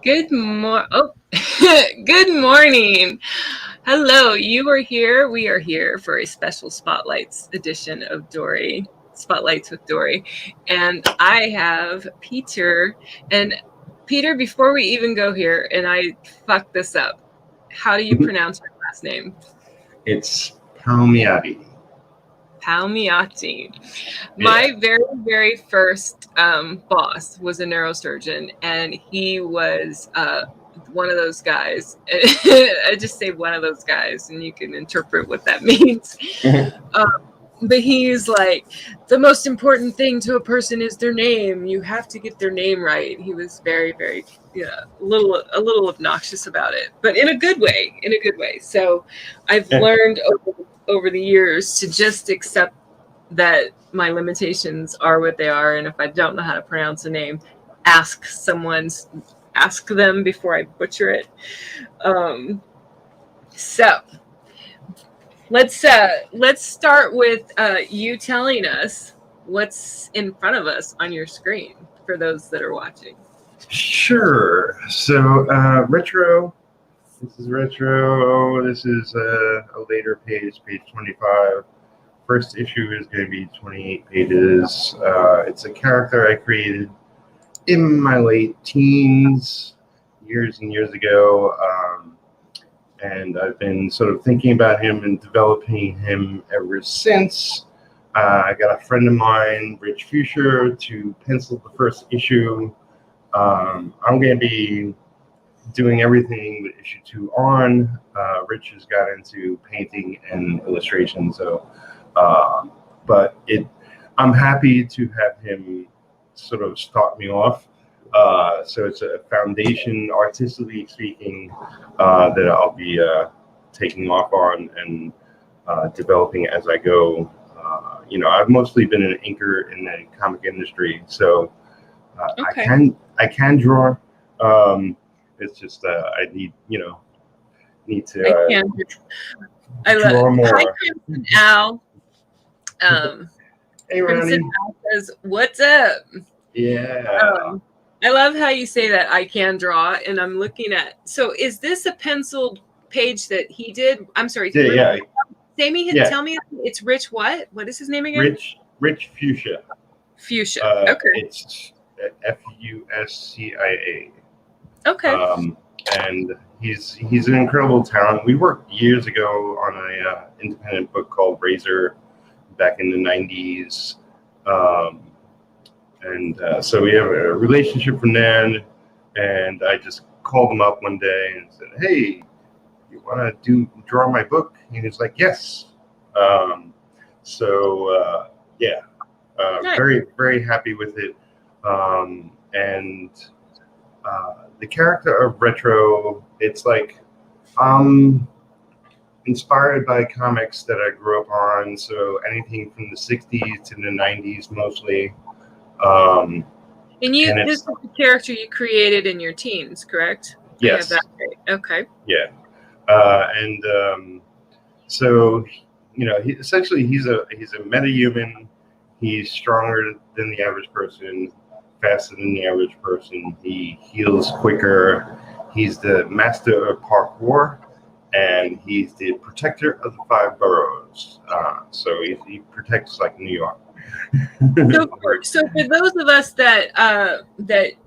Oh, good morning. Hello, you are here. We are here for a special Spotlights edition of Dori, Spotlights with Dori. And I have Peter. And Peter, before we even go here, and I fucked this up, how do you pronounce your last name? It's Palmiotti. Palmiotti. My very, very first boss was a neurosurgeon, and he was one of those guys. I just say one of those guys, and you can interpret what that means. But he's like, the most important thing to a person is their name. You have to get their name right. He was very, very, a little obnoxious about it, but in a good way. In a good way. So I've learned over the years to just accept that my limitations are what they are, and if I don't know how to pronounce a name, ask them before I butcher it. So let's start with you telling us what's in front of us on your screen for those that are watching. Sure. So retro. This is retro. This is a later page 25. First issue is going to be 28 pages. It's a character I created in my late teens, years and years ago. And I've been sort of thinking about him and developing him ever since. I got a friend of mine, Rich Fuchsia, to pencil the first issue. I'm going to be doing everything with issue 2 on. Rich has got into painting and illustration, so but I'm happy to have him sort of start me off. So it's a foundation, artistically speaking, that I'll be taking off on and developing as I go. I've mostly been an inker in the comic industry, so okay. I can draw. It's just I need to draw more. Hi, Crimson Al. Hey, Ronnie. Says, "What's up?" Yeah. I love how you say that. I can draw, and I'm looking at. So, is this a penciled page that he did? I'm sorry. Yeah. Tell me, it's Rich. What? What is his name again? Rich Fuchsia. Fuchsia. Okay. It's Fuscia. Okay. And he's an incredible talent. We worked years ago on a independent book called Razor back in the 90s. So we have a relationship from then, and I just called him up one day and said, "Hey, you want to draw my book?" And he was like, "Yes." Nice. Very, very happy with it. The character of Retro, it's like inspired by comics that I grew up on, so anything from the 60s to the 90s mostly. And this is the character you created in your teens, correct? Yes. That right. Okay. Yeah. So essentially he's a metahuman. He's stronger than the average person, faster than the average person. He heals quicker. He's the master of parkour, and he's the protector of the 5 boroughs. So he protects like New York. So for those of us that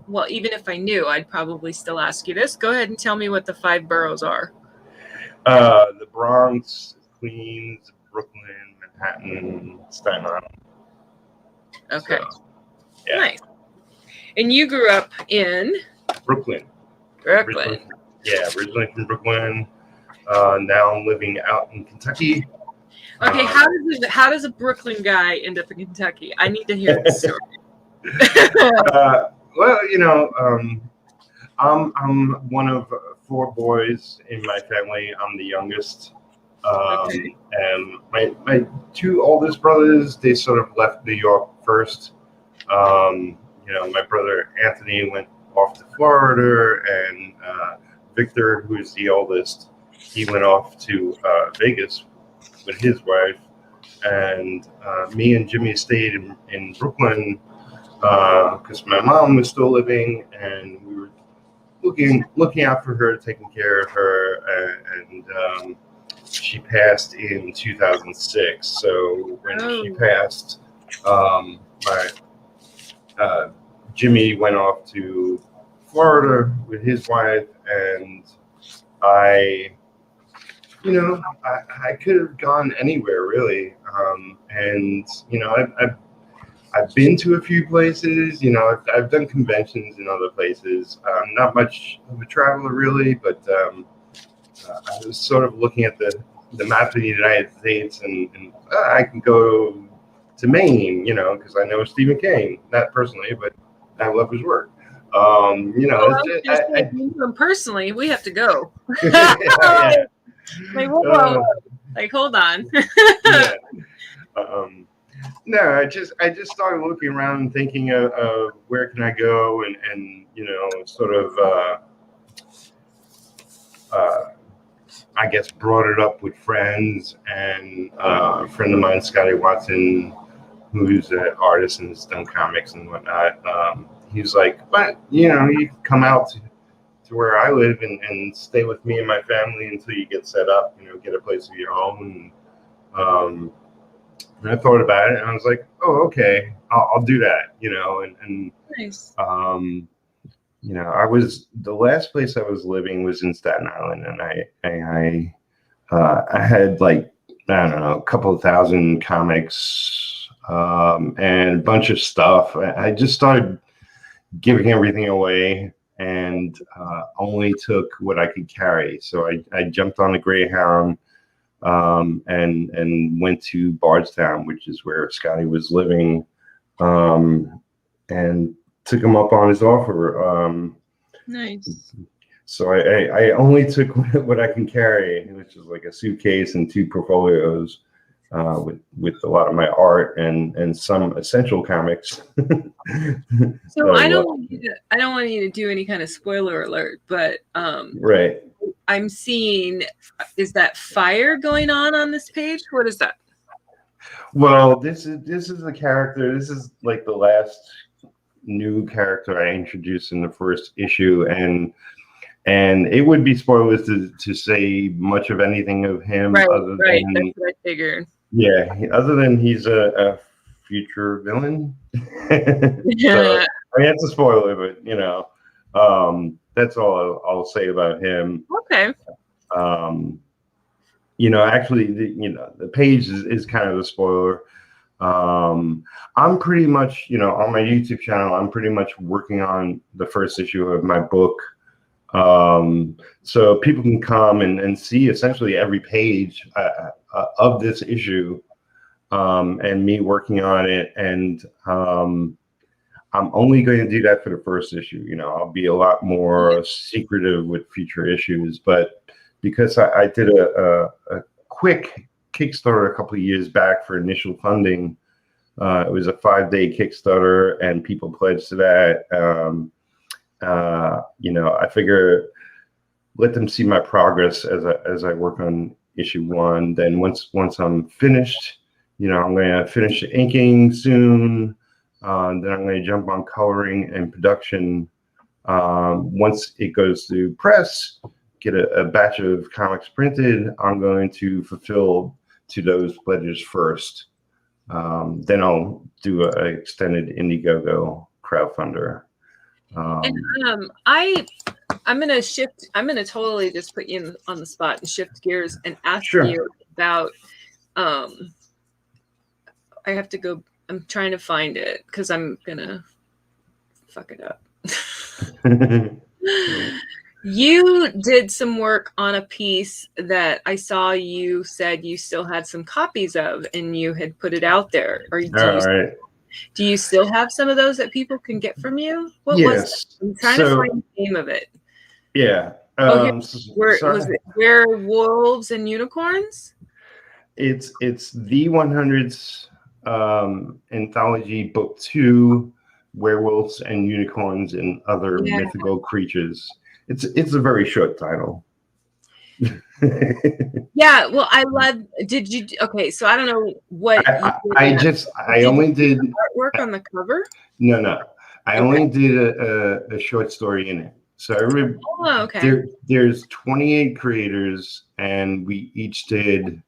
well, even if I knew, I'd probably still ask you this. Go ahead and tell me what the 5 boroughs are. The Bronx, Queens, Brooklyn, Manhattan, Staten Island. Okay. So, yeah. Nice. And you grew up in Brooklyn. Yeah, originally from Brooklyn. Now I'm living out in Kentucky. Okay, how does a Brooklyn guy end up in Kentucky? I need to hear this story. I'm one of 4 boys in my family. I'm the youngest. And my 2 oldest brothers, they sort of left New York first. My brother Anthony went off to Florida, and Victor, who's the oldest, he went off to Vegas with his wife, and me and Jimmy stayed in Brooklyn because my mom was still living, and we were looking out for her, taking care of her, and she passed in 2006. So when she passed, my Jimmy went off to Florida with his wife, and I could have gone anywhere really, and I've been to a few places. I've done conventions in other places. Not much of a traveler really, but I was sort of looking at the map of the United States, and I can go to Maine, because I know Stephen King, not personally, but I love his work. Personally, we have to go. Yeah. Like, whoa. Like, hold on. Yeah. No, I just started looking around and thinking of where can I go, and sort of I guess brought it up with friends, and a friend of mine, Scotty Watson, who's an artist and has done comics and whatnot. He's like, but you can come out to where I live and stay with me and my family until you get set up, get a place of your own. And I thought about it, and I was like, oh, okay, I'll do that, and nice. I was, the last place I was living was in Staten Island, and I had like, I don't know, a couple of thousand comics, and a bunch of stuff. I just started giving everything away, and only took what I could carry. So I jumped on a Greyhound, and went to Bardstown, which is where Scotty was living, and took him up on his offer. Nice. So I only took what I can carry, which is like a suitcase and 2 portfolios, with a lot of my art and some essential comics. So I don't want you to do any kind of spoiler alert, but right. I'm seeing, is that fire going on this page? What is that? Well, this is a character. This is like the last new character I introduced in the first issue, and it would be spoilers to say much of anything of him. Right, other right. Than, that's what I figured. Yeah, other than he's a future villain. Yeah. So, I mean, that's a spoiler, but that's all I'll say about him. Okay. Actually, the page is kind of a spoiler. I'm pretty much, on my YouTube channel, I'm pretty much working on the first issue of my book. So people can come and see essentially every page of this issue, and me working on it. And I'm only going to do that for the first issue. I'll be a lot more secretive with future issues, but because I did a quick Kickstarter a couple of years back for initial funding. It was a 5-day Kickstarter, and people pledged to that. I figure let them see my progress as I work on issue 1. Then once I'm finished, I'm going to finish the inking soon. Then I'm going to jump on coloring and production. Once it goes through press, get a batch of comics printed, I'm going to fulfill to those pledges first. Then I'll do an extended Indiegogo crowdfunder. I'm gonna totally just put you on the spot and shift gears and ask Sure. you about. I have to go. I'm trying to find it because I'm gonna fuck it up. You did some work on a piece that I saw you said you still had some copies of, and you had put it out there. Do you still have some of those that people can get from you? What was it? I'm trying to find the name of it. Yeah. Was it Werewolves and Unicorns? It's the 100s anthology book 2, Werewolves and Unicorns and Other Mythical Creatures. It's a very short title. Yeah, well, I love. Did you? Okay, so I don't know what. I only did artwork on the cover. No, I only did a short story in it. So Oh, okay. there's 28 creators, and we each did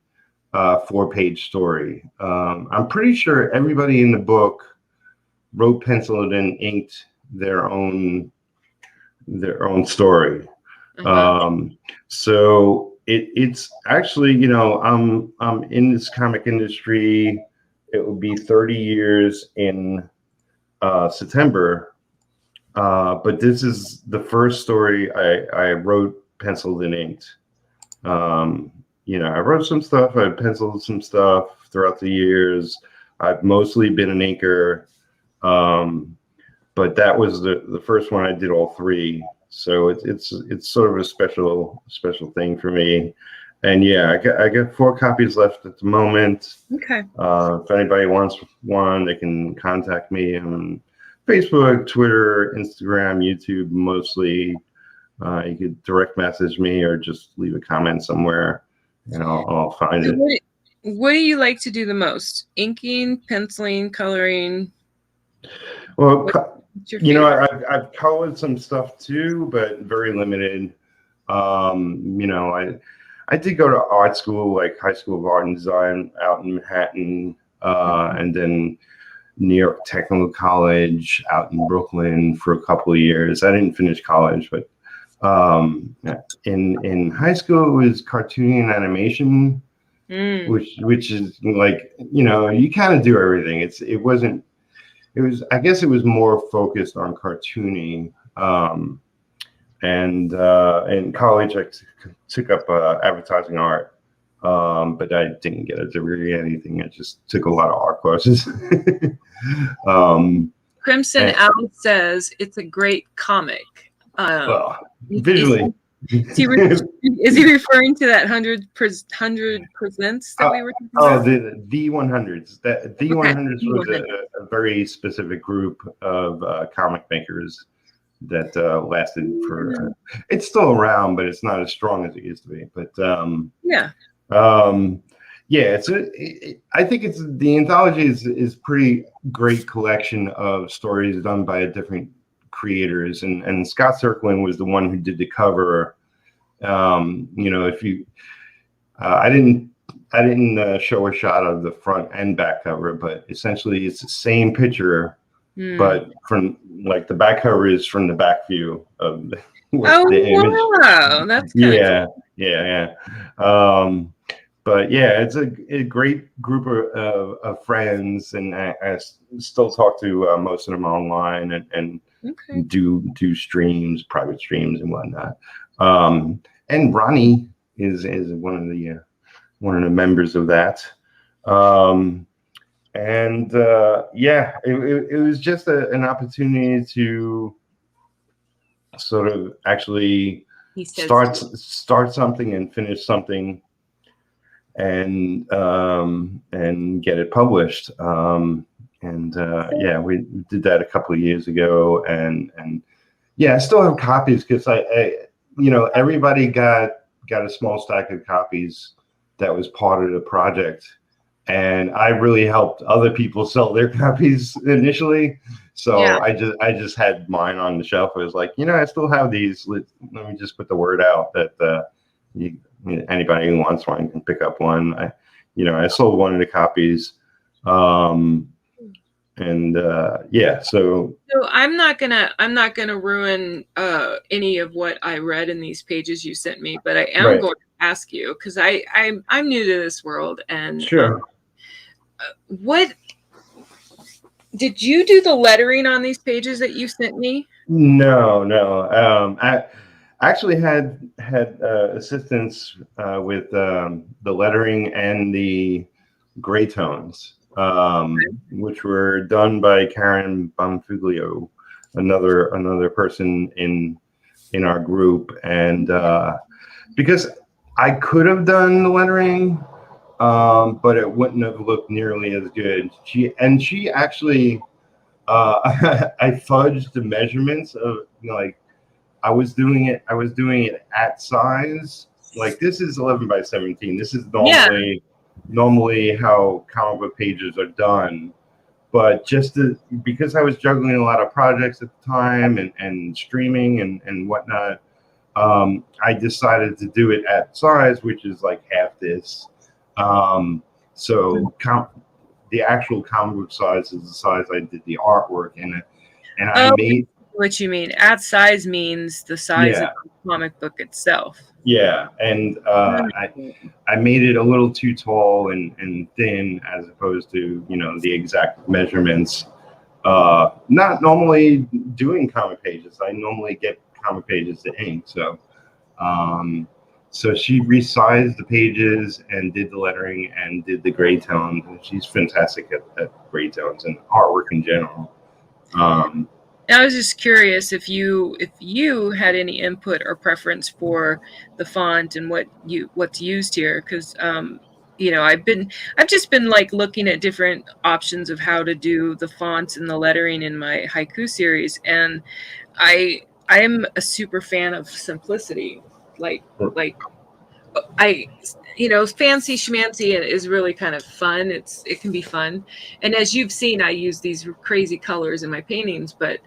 a 4-page story. I'm pretty sure everybody in the book wrote, penciled, and inked their own story. So it's actually, I'm in this comic industry. It will be 30 years in September. But this is the first story I wrote, penciled, and inked. I wrote some stuff, I penciled some stuff throughout the years. I've mostly been an inker, but that was the first one I did all 3. So it's sort of a special thing for me. And yeah, I got 4 copies left at the moment. Okay. If anybody wants one, they can contact me on Facebook, Twitter, Instagram, YouTube, mostly. You could direct message me or just leave a comment somewhere, and I'll find it. What do you like to do the most? Inking, penciling, coloring? Well, I've colored some stuff too, but very limited. I did go to art school, like High School of Art and Design out in Manhattan, and then New York Technical College out in Brooklyn for a couple of years. I didn't finish college, but in high school it was cartooning and animation, which is like, you kind of do everything. I guess it was more focused on cartooning. And in college, I took up advertising art, but I didn't get a degree or anything. I just took a lot of art courses. Crimson Owl says it's a great comic. Well, visually. Is he referring to that 100% that we were talking about? The 100s. The 100s was a very specific group of comic makers that lasted for. It's still around, but it's not as strong as it used to be. But I think the anthology is pretty great collection of stories done by different creators, and Scott Serkland was the one who did the cover. If you, I didn't show a shot of the front and back cover, but essentially it's the same picture, but from like the back cover is from the back view of the image. Wow, that's cool. Yeah. But yeah, it's a great group of friends, and I still talk to most of them online and do streams, private streams and whatnot. And Ronnie is one of the members of that. It was just an opportunity to sort of actually start something and finish something, and get it published. We did that a couple of years ago, and I still have copies because everybody got a small stack of copies that was part of the project, and I really helped other people sell their copies initially. So I just had mine on the shelf. I was like, I still have these. Let me just put the word out that anybody who wants one can pick up one. I sold one of the copies. So I'm not gonna ruin any of what I read in these pages you sent me, but I am going to ask you, because I'm new to this world, and sure. What did you do the lettering on these pages that you sent me? No. I actually had assistance with the lettering and the gray tones, which were done by Karen Bonfiglio, another person in our group, and because I could have done the lettering, but it wouldn't have looked nearly as good. She actually I fudged the measurements of, like, I was doing it at size. Like, this is 11 by 17. This is normally how comic book pages are done, but because I was juggling a lot of projects at the time and streaming and whatnot, I decided to do it at size, which is like half this. So the actual comic book size is the size I did the artwork in it, and I made. What you mean? At size means the size of the comic book itself. Yeah, and I made it a little too tall and thin as opposed to the exact measurements. Not normally doing comic pages. I normally get comic pages to ink. So she resized the pages and did the lettering and did the gray tones. And she's fantastic at gray tones and artwork in general. I was just curious if you had any input or preference for the font and what's used here, because I've just been like looking at different options of how to do the fonts and the lettering in my haiku series, and I am a super fan of simplicity. Fancy schmancy is really kind of fun. It can be fun, and as you've seen, I use these crazy colors in my paintings, but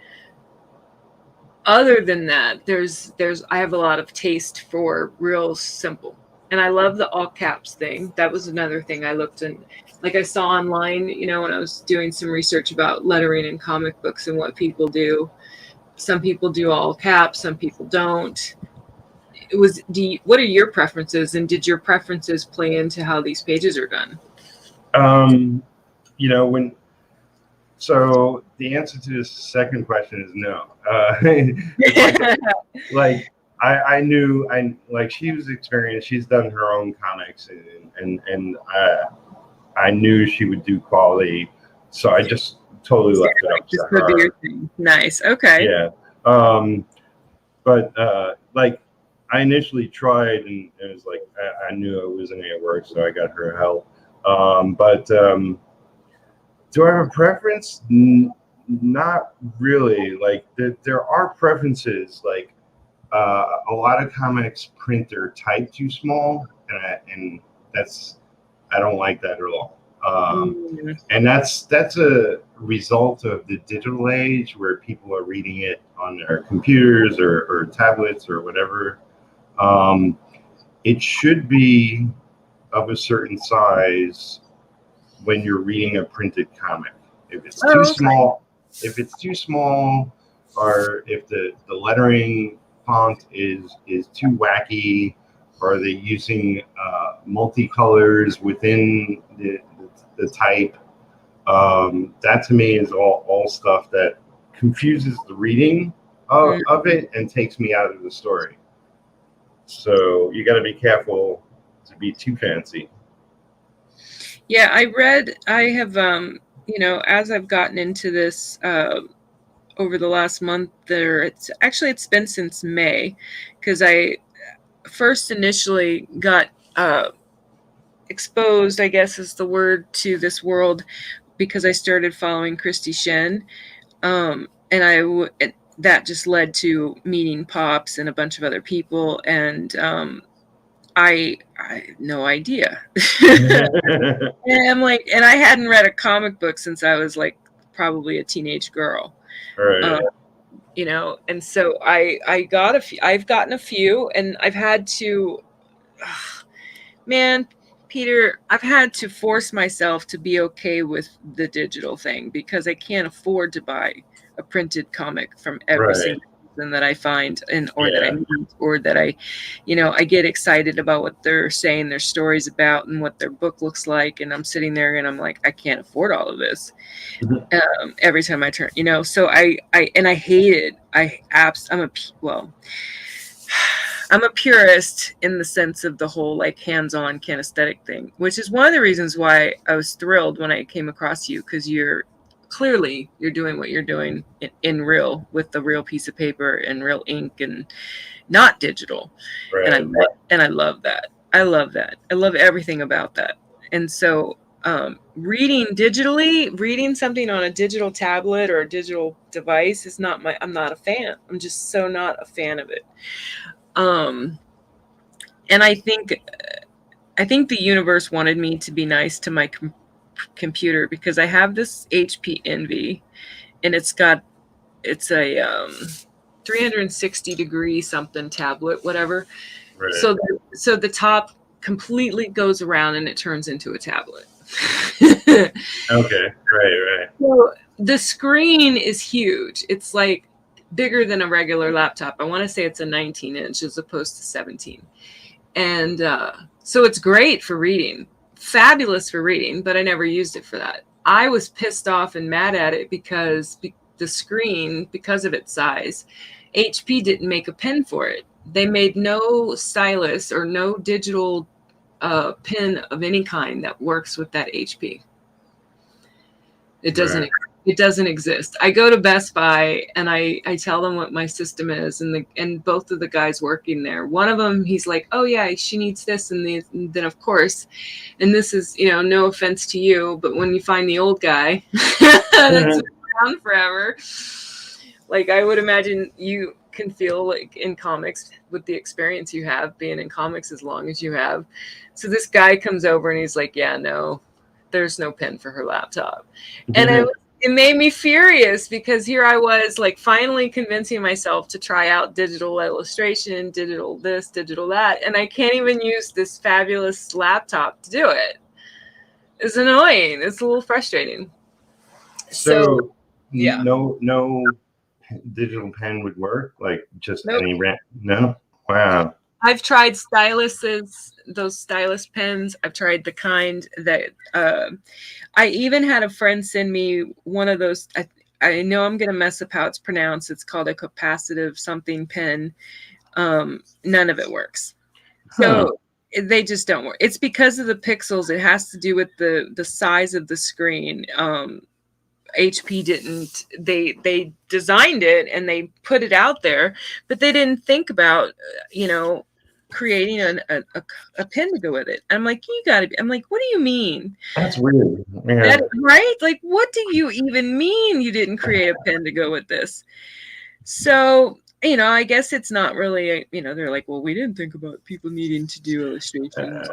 other than that, I have a lot of taste for real simple. And I love the all caps thing. That was another thing I looked in, like I saw online, when I was doing some research about lettering in comic books and what people do. Some people do all caps, some people don't. What are your preferences, and did your preferences play into how these pages are done? So the answer to the second question is no. I knew, she was experienced. She's done her own comics, and I knew she would do quality, so I just totally left it up to her. Nice. Okay. Yeah. But I initially tried, and it was like I knew it wasn't going to work, so I got her help. But do I have a preference? Not really. There are preferences. A lot of comics print their type too small, and I don't like that at all. And that's a result of the digital age where people are reading it on their computers or tablets or whatever. It should be of a certain size when you're reading a printed comic. If it's too small, or if the lettering font is too wacky, or they're using multicolors within the type, that to me is all stuff that confuses the reading of it and takes me out of the story. So you got to be careful to be too fancy. Yeah, I have, as I've gotten into this over the last month, it's been since May, because I first initially got exposed, I guess is the word, to this world because I started following Christy Shen, and that just led to meeting Pops and a bunch of other people, and I had no idea. And I hadn't read a comic book since I was probably a teenage girl. Right. And so I've gotten a few, and I've had to, man, Peter, I've had to force myself to be okay with the digital thing, because I can't afford to buy a printed comic from every single person that I find, that I meet, or that I get excited about what they're saying their stories about and what their book looks like, and I'm sitting there and I'm like, I can't afford all of this. Every time I turn, so I hate it. I'm a purist in the sense of the whole hands-on kinesthetic thing, which is one of the reasons why I was thrilled when I came across you, because you're doing what you're doing in real, with the real piece of paper and real ink and not digital. Right. And I love that. I love everything about that. And so reading something on a digital tablet or a digital device I'm not a fan. I'm just so not a fan of it. And I think the universe wanted me to be nice to my computer because I have this HP Envy, and it's a 360-degree something tablet, whatever. Right. So the top completely goes around and it turns into a tablet. Okay. Right. So the screen is huge. It's like bigger than a regular laptop. I want to say it's a 19-inch as opposed to 17. And so it's great for reading, fabulous for reading, but I never used it for that. I was pissed off and mad at it because the screen, because of its size, HP didn't make a pen for it. They made no stylus or no digital pen of any kind that works with that HP. It doesn't. Right. It doesn't exist. I go to Best Buy and I tell them what my system is, and both of the guys working there, one of them, he's like, "Oh yeah, she needs this," and then of course, and this is, no offense to you, but when you find the old guy that's been around forever, like I would imagine you can feel like in comics with the experience you have being in comics as long as you have. So this guy comes over and he's like, "Yeah, no, there's no pen for her laptop," and it made me furious because here I was like finally convincing myself to try out digital illustration, digital this, digital that, and I can't even use this fabulous laptop to do it. It's annoying. It's a little frustrating. So yeah. No digital pen would work? Like just Nope. any No? Wow. I've tried styluses, those stylus pens. I've tried the kind that I even had a friend send me one of those. I know I'm going to mess up how it's pronounced. It's called a capacitive something pen. None of it works. So they just don't work. It's because of the pixels. It has to do with the size of the screen. HP didn't, they designed it and they put it out there, but they didn't think about, creating a pen to go with it. I'm like, I'm like, what do you mean? That's weird. Yeah. Right? Like, what do you even mean you didn't create a pen to go with this? So, I guess it's not really, they're like, well, we didn't think about people needing to do illustrations.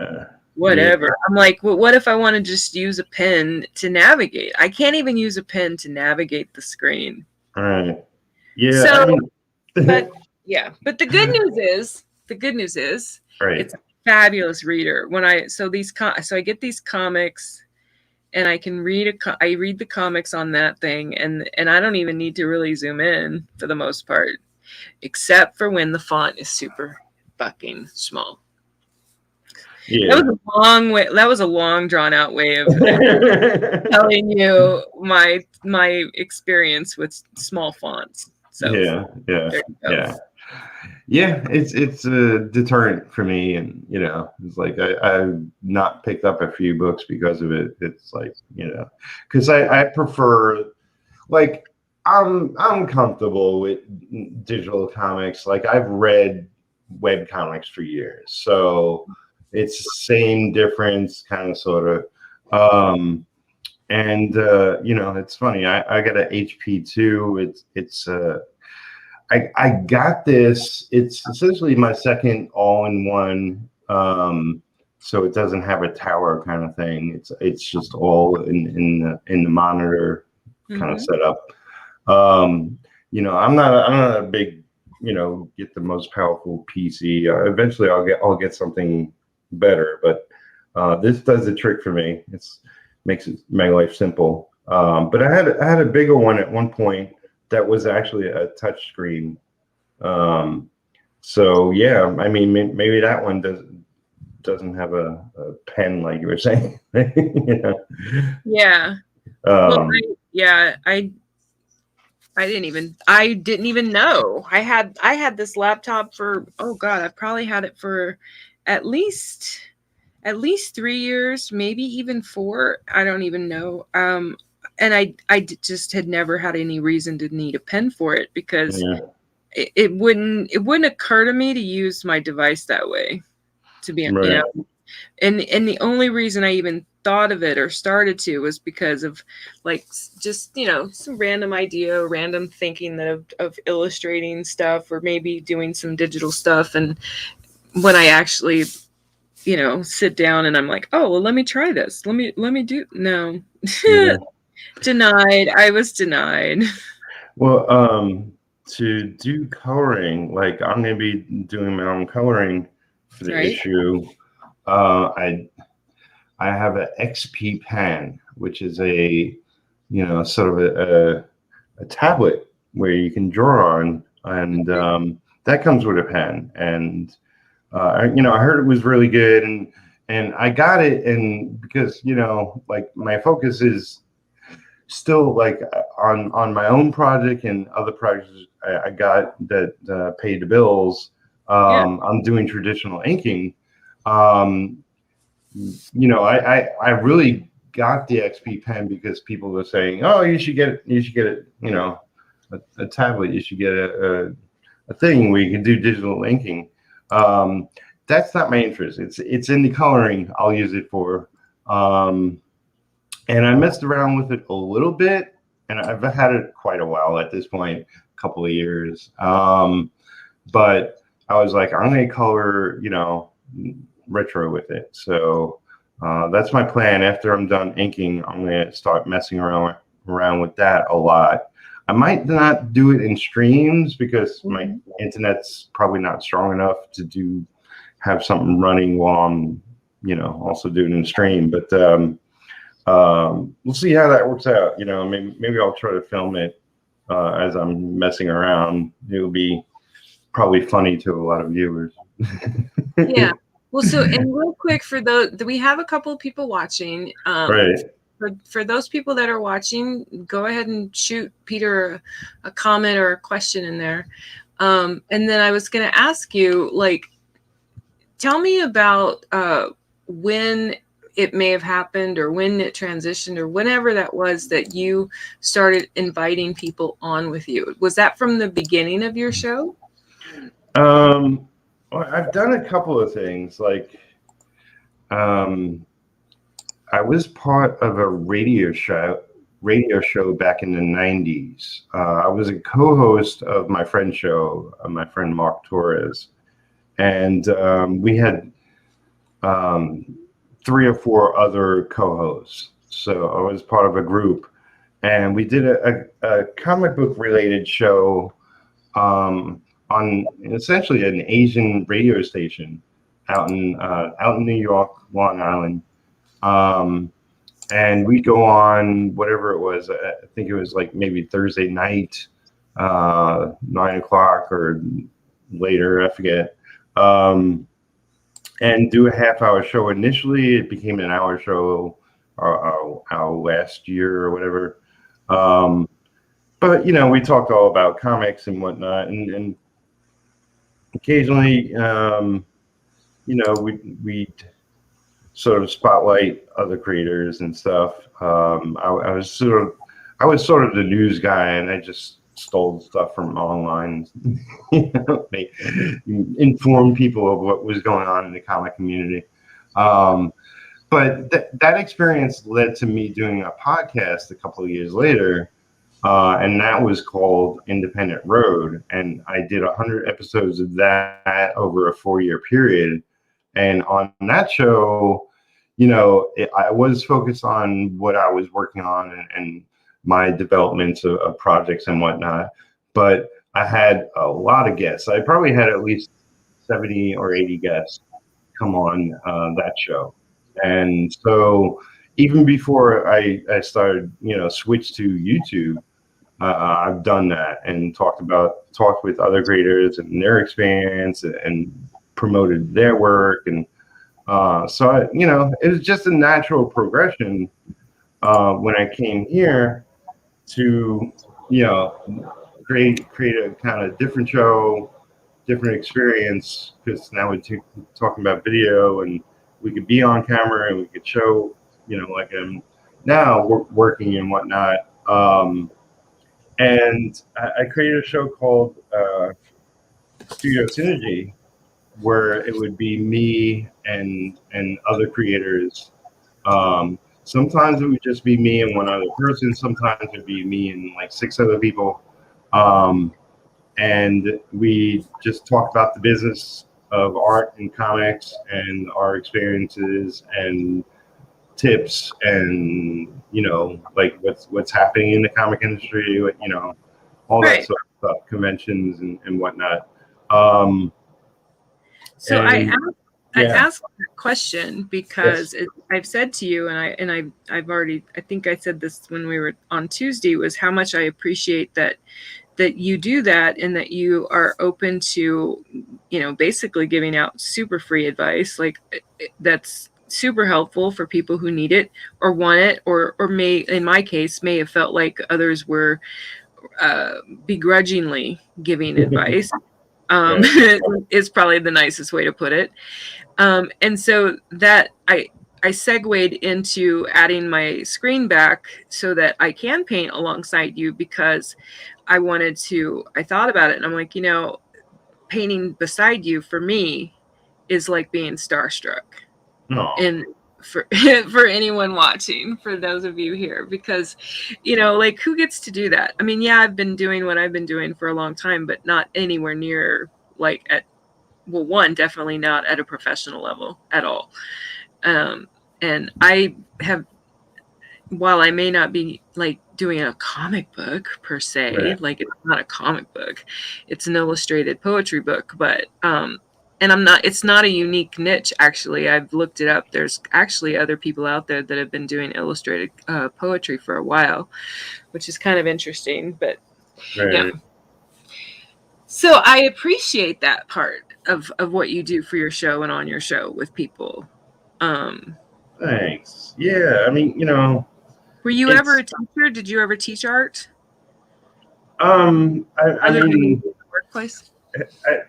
Whatever. Yeah. I'm like, well, what if I want to just use a pen to navigate? I can't even use a pen to navigate the screen. Right. Yeah. So, but the good news is, right. It's a fabulous reader. So I get these comics, and I can read I read the comics on that thing, and I don't even need to really zoom in for the most part, except for when the font is super fucking small. Yeah. That was a long drawn out way of telling you my experience with small fonts. So yeah, it's a deterrent for me, and it's like I've not picked up a few books because of it. It's like because I prefer, like, I'm comfortable with digital comics. Like, I've read web comics for years, so it's the same difference, kind of, sort of. And it's funny. I got an HP too. I got this. It's essentially my second all-in-one. So it doesn't have a tower kind of thing. It's just all in the monitor kind of setup. I'm not a big, get the most powerful PC. Eventually I'll get something better, but this does the trick for me. Makes my life simple. But I had a bigger one at one point that was actually a touch screen. So yeah, I mean, maybe that one doesn't have a pen, like you were saying. Yeah. I didn't even know. I had this laptop for, oh God, I've probably had it for at least 3 years, maybe even 4. I don't even know. And I just had never had any reason to need a pen for it because it wouldn't occur to me to use my device that way, to be right. And the only reason I even thought of it or started to was because of, like, just some random idea, random thinking of illustrating stuff or maybe doing some digital stuff. And when I actually sit down and I'm like, oh, well, let me try this. Let me do. No. Yeah. Denied. I was denied. Well, to do coloring, like I'm going to be doing my own coloring for the Right. issue. I have an XP pen, which is a, sort of a tablet where you can draw on, and that comes with a pen. And I heard it was really good, and I got it, and because like my focus is still like on my own project and other projects I got that pay the bills. Yeah. I'm doing traditional inking. Um, I really got the XP pen because people were saying, "Oh, you should get it. You should get it. A tablet. You should get a thing where you can do digital inking." That's not my interest. It's in the coloring. I'll use it for. And I messed around with it a little bit, and I've had it quite a while at this point, a couple of years. But I was like, I'm going to color, retro with it. So that's my plan. After I'm done inking, I'm going to start messing around with that a lot. I might not do it in streams because my internet's probably not strong enough to have something running while I'm, also doing in stream. But we'll see how that works out. Maybe I'll try to film it as I'm messing around. It'll be probably funny to a lot of viewers. Yeah. Well, so, and real quick for we have a couple of people watching. Right. For those people that are watching, go ahead and shoot Peter a comment or a question in there. And then I was going to ask you, like, tell me about when it may have happened or when it transitioned or whenever that was that you started inviting people on with you. Was that from the beginning of your show? Well, I've done a couple of things. Like, I was part of a radio show back in the 90s. I was a co-host of my friend's show, my friend Mark Torres. And we had 3 or 4 other co-hosts. So I was part of a group. And we did a comic book related show on essentially an Asian radio station out in New York, Long Island. And we'd go on whatever it was. I think it was like maybe Thursday night, 9 o'clock or later, I forget. And do a half-hour show. Initially, it became an hour show our last year or whatever. But we talked all about comics and whatnot, and occasionally, we'd sort of spotlight other creators and stuff. I was sort of the news guy, and I just stole stuff from online, inform people of what was going on in the comic community. But that experience led to me doing a podcast a couple of years later, and that was called Independent Road. And I did 100 episodes of that over a 4-year period. And on that show, I was focused on what I was working on and my developments of projects and whatnot. But I had a lot of guests. I probably had at least 70 or 80 guests come on that show. And so even before I started, switch to YouTube, I've done that and talked with other creators and their experience and promoted their work. And so it was just a natural progression when I came here to, create a kind of different show, different experience, because now we're talking about video and we could be on camera and we could show, like I'm now working and whatnot. And I created a show called Studio Synergy, where it would be me and other creators. Sometimes it would just be me and one other person. Sometimes it would be me and like 6 other people. And we just talk about the business of art and comics and our experiences and tips and like what's happening in the comic industry, all that Right. sort of stuff, conventions and whatnot. Um, So and I yeah, asked that question yes, because I've said to you, I've already, I think I said this when we were on Tuesday, was how much I appreciate that you do that, and that you are open to, basically giving out super free advice, like that's super helpful for people who need it or want it, or may, in my case, may have felt like others were uh, begrudgingly giving advice. right. Is probably the nicest way to put it. And so that I segued into adding my screen back so that I can paint alongside you, because I thought about it and I'm like, painting beside you for me is like being starstruck. No, And for for anyone watching, for those of you here, because like, who gets to do that? I mean, yeah, I've been doing what I've been doing for a long time, but not anywhere near, like, at, well, one, definitely not at a professional level at all. And I have, while I may not be like doing a comic book per se, right. like, it's not a comic book, it's an illustrated poetry book, but and I'm not, it's not a unique niche, actually. I've looked it up. There's actually other people out there that have been doing illustrated poetry for a while, which is kind of interesting. But yeah. Right. So I appreciate that part of what you do for your show and on your show with people. Um, Thanks. Yeah, I mean, were you ever it's a teacher? Did you ever teach art I other than in mean, the workplace?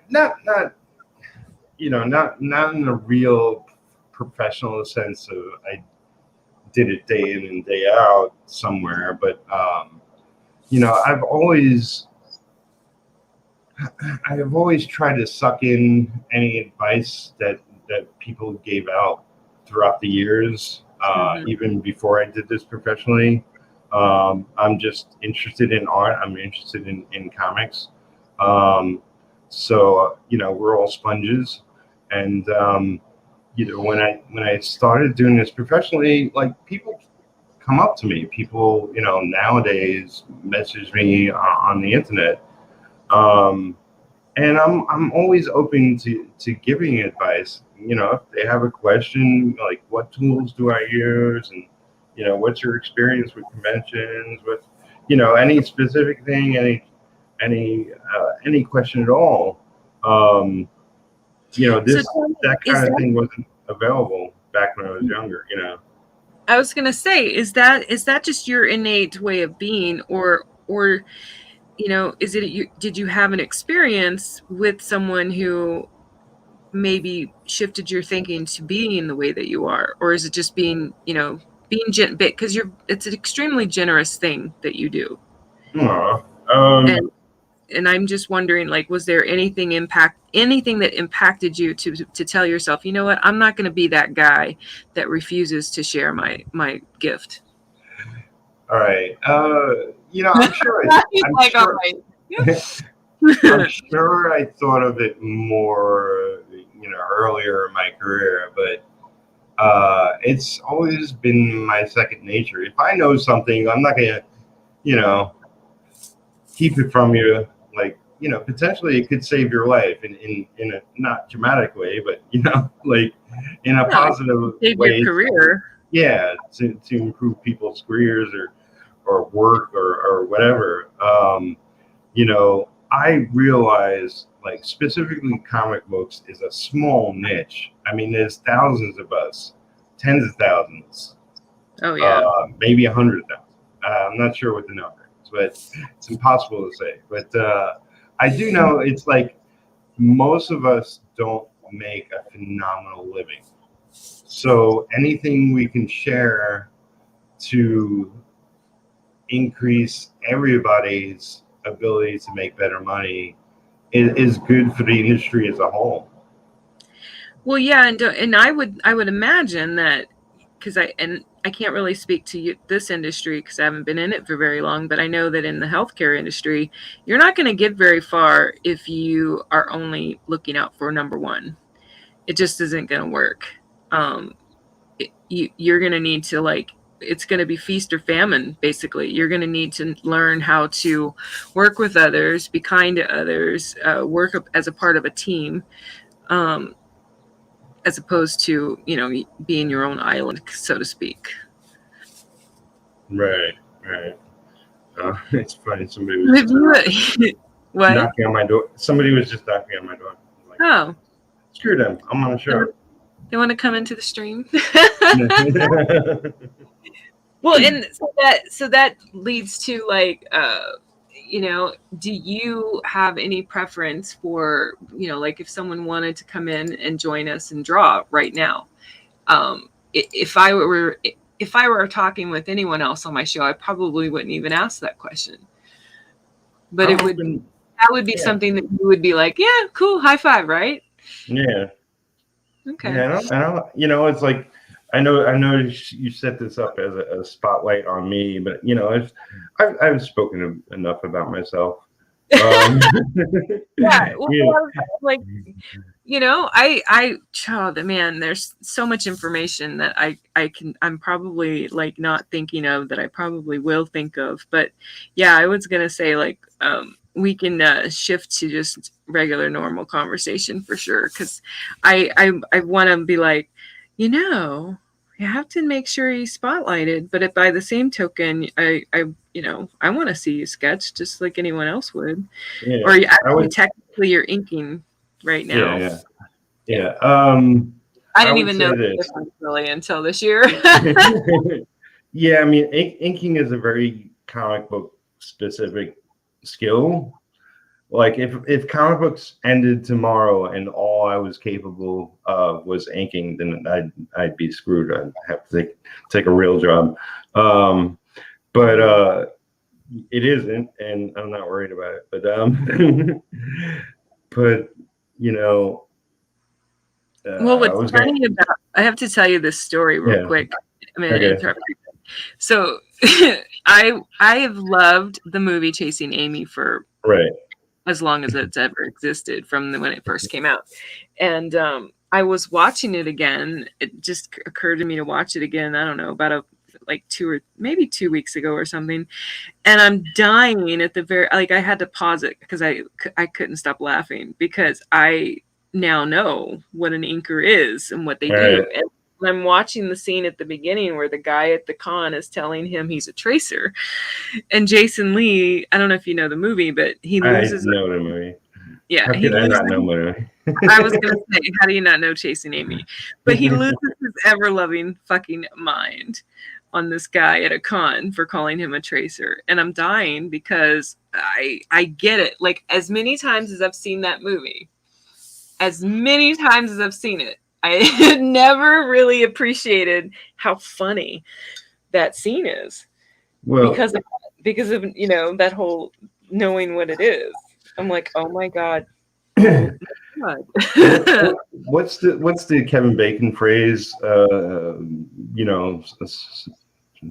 not not in a real professional sense of I did it day in and day out somewhere, but I have always tried to suck in any advice that people gave out throughout the years, Mm-hmm. even before I did this professionally. I'm just interested in art. I'm interested in comics. Um, so we're all sponges, and when I started doing this professionally, like, people come up to me. People nowadays message me on the internet. Um, and I'm always open to giving advice. If they have a question, like, what tools do I use, and what's your experience with conventions, with any specific thing, any question at all. Um, So this tell me, that is kind of that, thing wasn't available back when I was younger. I was gonna say, is that just your innate way of being, or is it you, did you have an experience with someone who maybe shifted your thinking to being the way that you are, or is it just being, because it's an extremely generous thing that you do. Aw, um, And I'm just wondering, like, was there anything that impacted you to tell yourself, you know what, I'm not going to be that guy that refuses to share my gift. all right. I'm sure. He's I'm like, all sure. I'm right. sure I thought of it more, earlier in my career, but it's always been my second nature. If I know something, I'm not gonna, you know, keep it from you. Like, potentially it could save your life in a not dramatic way, but like, in a No, it positive saved your way. career. Yeah, to improve people's careers or work or whatever. I realize, like, specifically comic books is a small niche. I mean, there's thousands of us, tens of thousands, Oh yeah. maybe 100,000. I'm not sure what the number is, but it's impossible to say. But I do know it's like most of us don't make a phenomenal living. So anything we can share to increase everybody's ability to make better money is good for the industry as a whole. Well, yeah, and I would imagine that, because I can't really speak to this industry because I haven't been in it for very long, but I know that in the healthcare industry, you're not going to get very far if you are only looking out for number one. It just isn't going to work. You're going to need to it's going to be feast or famine, basically. You're going to need to learn how to work with others, be kind to others, work as a part of a team, as opposed to, being your own island, so to speak. Right. It's funny. Somebody was what? knocking on my door. Somebody was just knocking on my door. Like, oh. Screw them. I'm on a show. They want to come into the stream. Well, and so that leads to do you have any preference for, if someone wanted to come in and join us and draw right now? If I were talking with anyone else on my show, I probably wouldn't even ask that question. But that would be something that you would be like, yeah, cool, high five, right? Yeah. Okay. Yeah, I don't. It's like I know you set this up as a spotlight on me, but I've spoken enough about myself. Yeah, well, like, man, there's so much information that I'm probably not thinking of that I probably will think of. But yeah, I was gonna say we can shift to just regular normal conversation for sure, because I want to be like, you have to make sure he's spotlighted, but by the same token, I want to see you sketch just like anyone else would. Yeah, or actually technically you're inking right now. Yeah. I didn't even know the difference really until this year. Yeah, I mean, inking is a very comic book specific skill. Like if comic books ended tomorrow and all I was capable of was inking, then I'd be screwed. I'd have to take a real job. But it isn't, and I'm not worried about it. But but well, what's funny about, I have to tell you this story real quick. I'm gonna interrupt you. So I have loved the movie Chasing Amy for as long as it's ever existed, from when it first came out. And I was watching it again. It just occurred to me to watch it again. I don't know, about 2 weeks ago or something. And I'm dying at the very, I had to pause it because I couldn't stop laughing, because I now know what an inker is and what they do. And I'm watching the scene at the beginning where the guy at the con is telling him he's a tracer, and Jason Lee, I don't know if you know the movie, but he loses. I know the movie. Yeah, how could I not know the movie? I was gonna say, how do you not know Chasing Amy? But he loses his ever-loving fucking mind on this guy at a con for calling him a tracer, and I'm dying because I get it. Like, as many times as I've seen that movie, as many times as I've seen it, I never really appreciated how funny that scene is. Well, because of that whole knowing what it is. I'm like, oh my god. What's the Kevin Bacon phrase?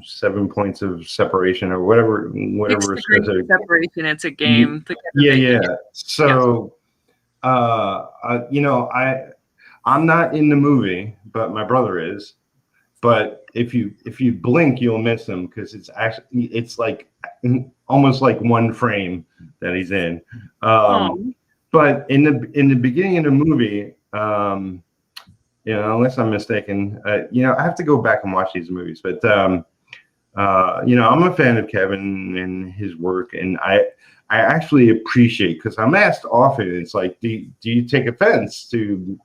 7 points of separation or whatever. 6 degrees of separation. It's a game. Yeah. So, I'm not in the movie, but my brother is. But if you blink, you'll miss him, because it's like almost like one frame that he's in. But in the beginning of the movie, unless I'm mistaken, I have to go back and watch these movies. But I'm a fan of Kevin and his work, and I actually appreciate, because I'm asked often, it's like, do you take offense to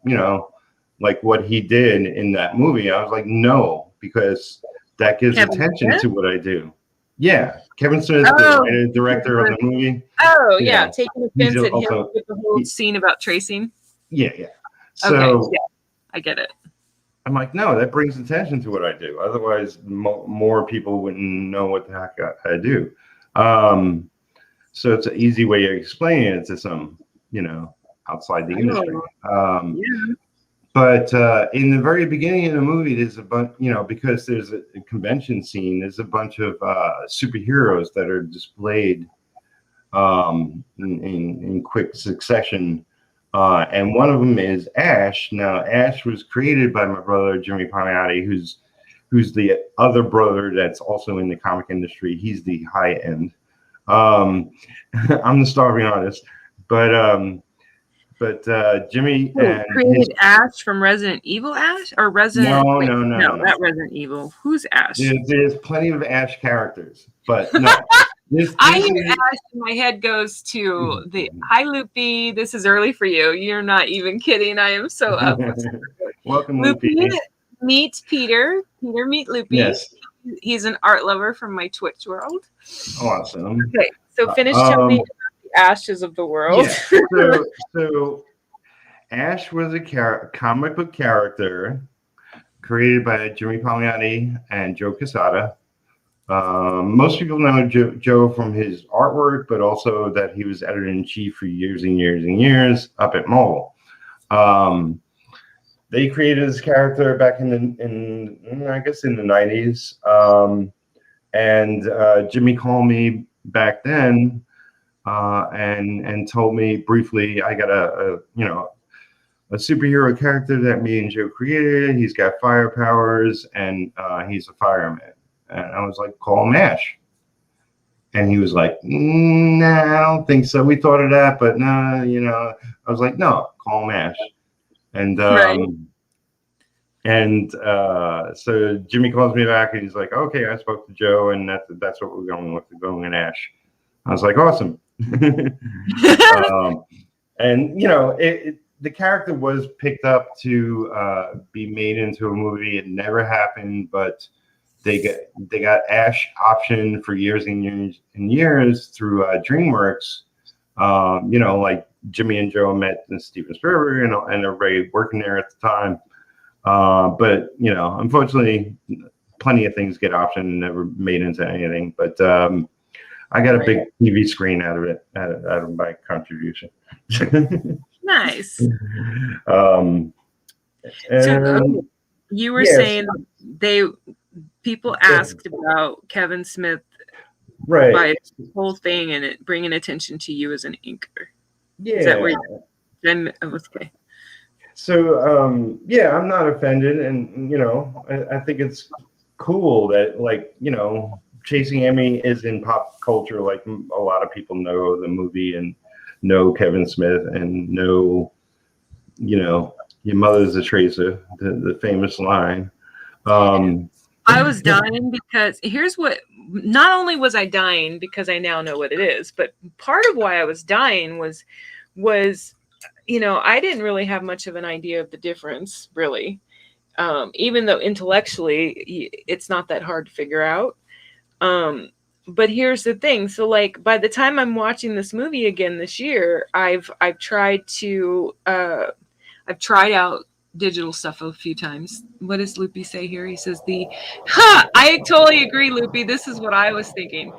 like what he did in that movie? I was like, no, because that gives attention to what I do. Yeah, Kevin Smith, the director of the movie. Oh, yeah, taking offense at him with the whole scene about tracing. Yeah. So, okay, yeah, I get it. I'm like, no, that brings attention to what I do. Otherwise, more people wouldn't know what the heck I do. So it's an easy way of explaining it to some, outside the industry. But in the very beginning of the movie, there's a bunch, because there's a convention scene, there's a bunch of superheroes that are displayed in quick succession. And one of them is Ash. Now, Ash was created by my brother, Jimmy Palmiotti, who's the other brother that's also in the comic industry. He's the high end. I'm the starving artist. But Jimmy and created Ash from Resident Evil Ash or Resident no, not Resident Evil. Who's Ash? There's plenty of Ash characters, but no. I hear Ash and my head goes to the hi Loopy. This is early for you. You're not even kidding. I am so up. Welcome, Loopy. Meet Peter. Peter meet Loopy. Yes. He's an art lover from my Twitch world. Awesome. Okay, so finish telling me about the Ashes of the world. Yeah. So Ash was a comic book character created by Jimmy Palmiotti and Joe Quesada. Most people know Joe from his artwork, but also that he was editor-in-chief for years and years and years up at Marvel. They created this character back in I guess in the 90s. And Jimmy called me back then and told me briefly, I got a superhero character that me and Joe created. He's got fire powers and he's a fireman. And I was like, call him Ash. And he was like, nah, I don't think so. We thought of that, but no, I was like, no, call him Ash. And so Jimmy calls me back and he's like, okay, I spoke to Joe and that's what we're going with, going in Ash. I was like, awesome. And the character was picked up to be made into a movie. It never happened, but they got Ash option for years and years and years through DreamWorks. Like Jimmy and Joe met Steven Spielberg and everybody working there at the time. But unfortunately, plenty of things get optioned and never made into anything. But I got a big TV screen out of it, out of my contribution. Nice. So you were saying people asked about Kevin Smith, right? By the whole thing and it bringing attention to you as an inker. Yeah. Is that where you're okay? So I'm not offended, and I think it's cool that Chasing Amy is in pop culture. Like a lot of people know the movie and know Kevin Smith and know your mother's a tracer, the famous line. I was dying because here's what. Not only was I dying because I now know what it is, but part of why I was dying was I didn't really have much of an idea of the difference, really. Even though intellectually it's not that hard to figure out. But here's the thing. So like by the time I'm watching this movie again this year, I've tried out digital stuff a few times. What does Loopy say here? He says I totally agree, Loopy. This is what I was thinking.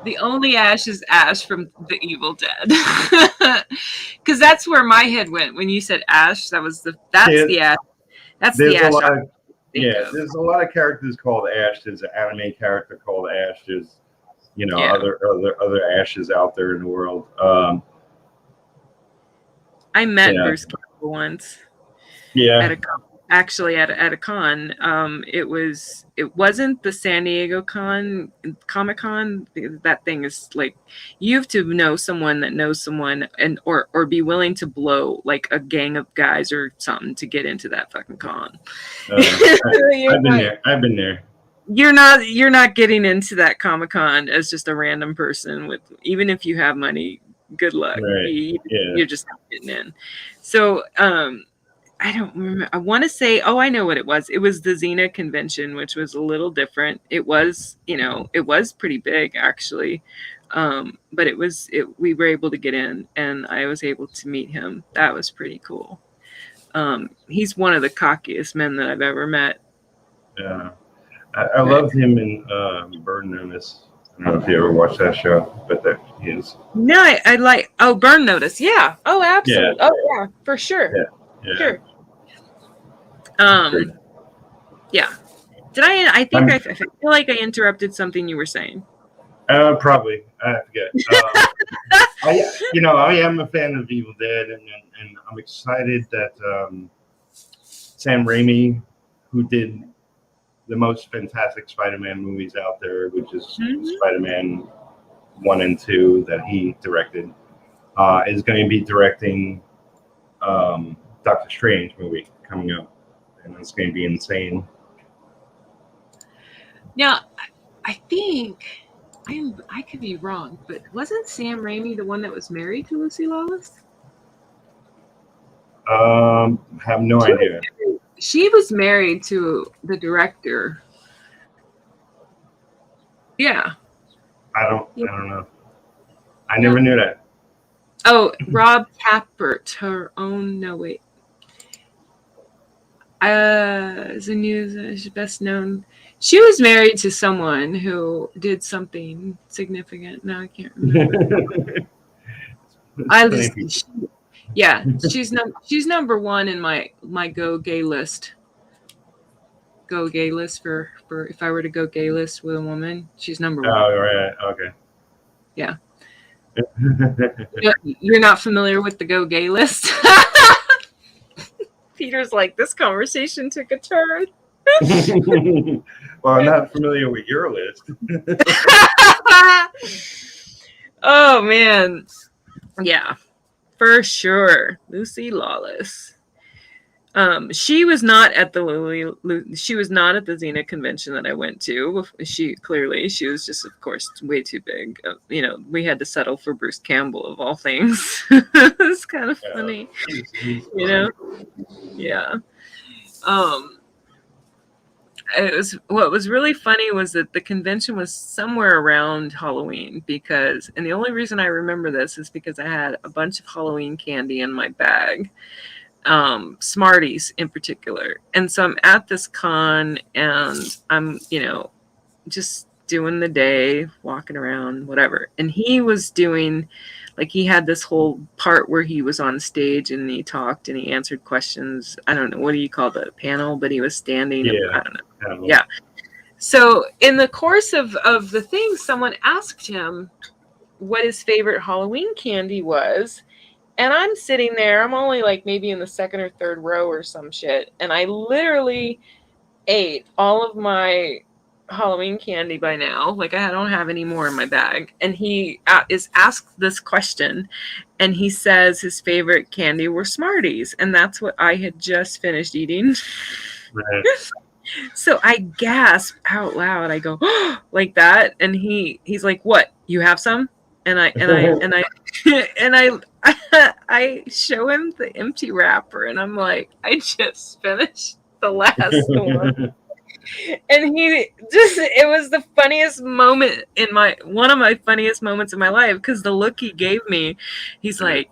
The only Ash is Ash from The Evil Dead. Because that's where my head went when you said Ash. That's the Ash. That's the Ash. There's a lot of characters called Ash. There's an anime character called Ash. There's other Ashes out there in the world. I met Bruce Campbell once. Yeah. At a con. It wasn't the San Diego Comic Con. That thing is like you have to know someone that knows someone and or be willing to blow like a gang of guys or something to get into that fucking con. I've been there. You're not getting into that Comic Con as just a random person with even if you have money. Good luck. Right. You're just not getting in. So I don't remember. I want to say, I know what it was. It was the Xena convention, which was a little different. It was, it was pretty big actually. But we were able to get in and I was able to meet him. That was pretty cool. He's one of the cockiest men that I've ever met. Yeah. I loved him in Burn Notice. I don't know if you ever watched that show, but that is. No, I like. Burn Notice. Yeah. Oh, absolutely. Yeah. Oh, yeah, for sure. Yeah. Sure. Yeah. Did I think I feel like I interrupted something you were saying. Probably. I forget. I am a fan of Evil Dead, and I'm excited that Sam Raimi, who did the most fantastic Spider-Man movies out there, which is Spider-Man 1 and 2 that he directed, is going to be directing Doctor Strange movie coming up, and it's going to be insane. Now, I think I could be wrong, but wasn't Sam Raimi the one that was married to Lucy Lawless? Have no idea. She was married to the director. Yeah. I don't know. I never knew that. Oh, Rob Tapert, her own. No, wait. As a news, best known. She was married to someone who did something significant. No, I can't remember. She's number one in my go gay list. Go gay list for if I were to go gay list with a woman, she's number one. Oh, right. Okay. Yeah. You're not familiar with the go gay list? Peter's like, this conversation took a turn. Well, I'm not familiar with your list. Oh, man. Yeah, for sure. Lucy Lawless. She was not at the Xena convention that I went to. She was just, of course, way too big. We had to settle for Bruce Campbell of all things. It's kind of funny, Yeah. What was really funny was that the convention was somewhere around Halloween and the only reason I remember this is because I had a bunch of Halloween candy in my bag. Smarties in particular. And so I'm at this con and I'm, just doing the day, walking around, whatever. And he was doing, he had this whole part where he was on stage and he talked and he answered questions. I don't know, what do you call the panel? But he was standing. Yeah. I don't know. Yeah. So in the course of the thing, someone asked him what his favorite Halloween candy was. And I'm sitting there, I'm only maybe in the second or third row or some shit. And I literally ate all of my Halloween candy by now. I don't have any more in my bag. And he is asked this question. And he says his favorite candy were Smarties. And that's what I had just finished eating. Right. So I gasp out loud. I go, oh, like that. And he's like, what? You have some? And I show him the empty wrapper and I'm like, I just finished the last one. And it was the funniest moment one of my funniest moments in my life, because the look he gave me, he's like,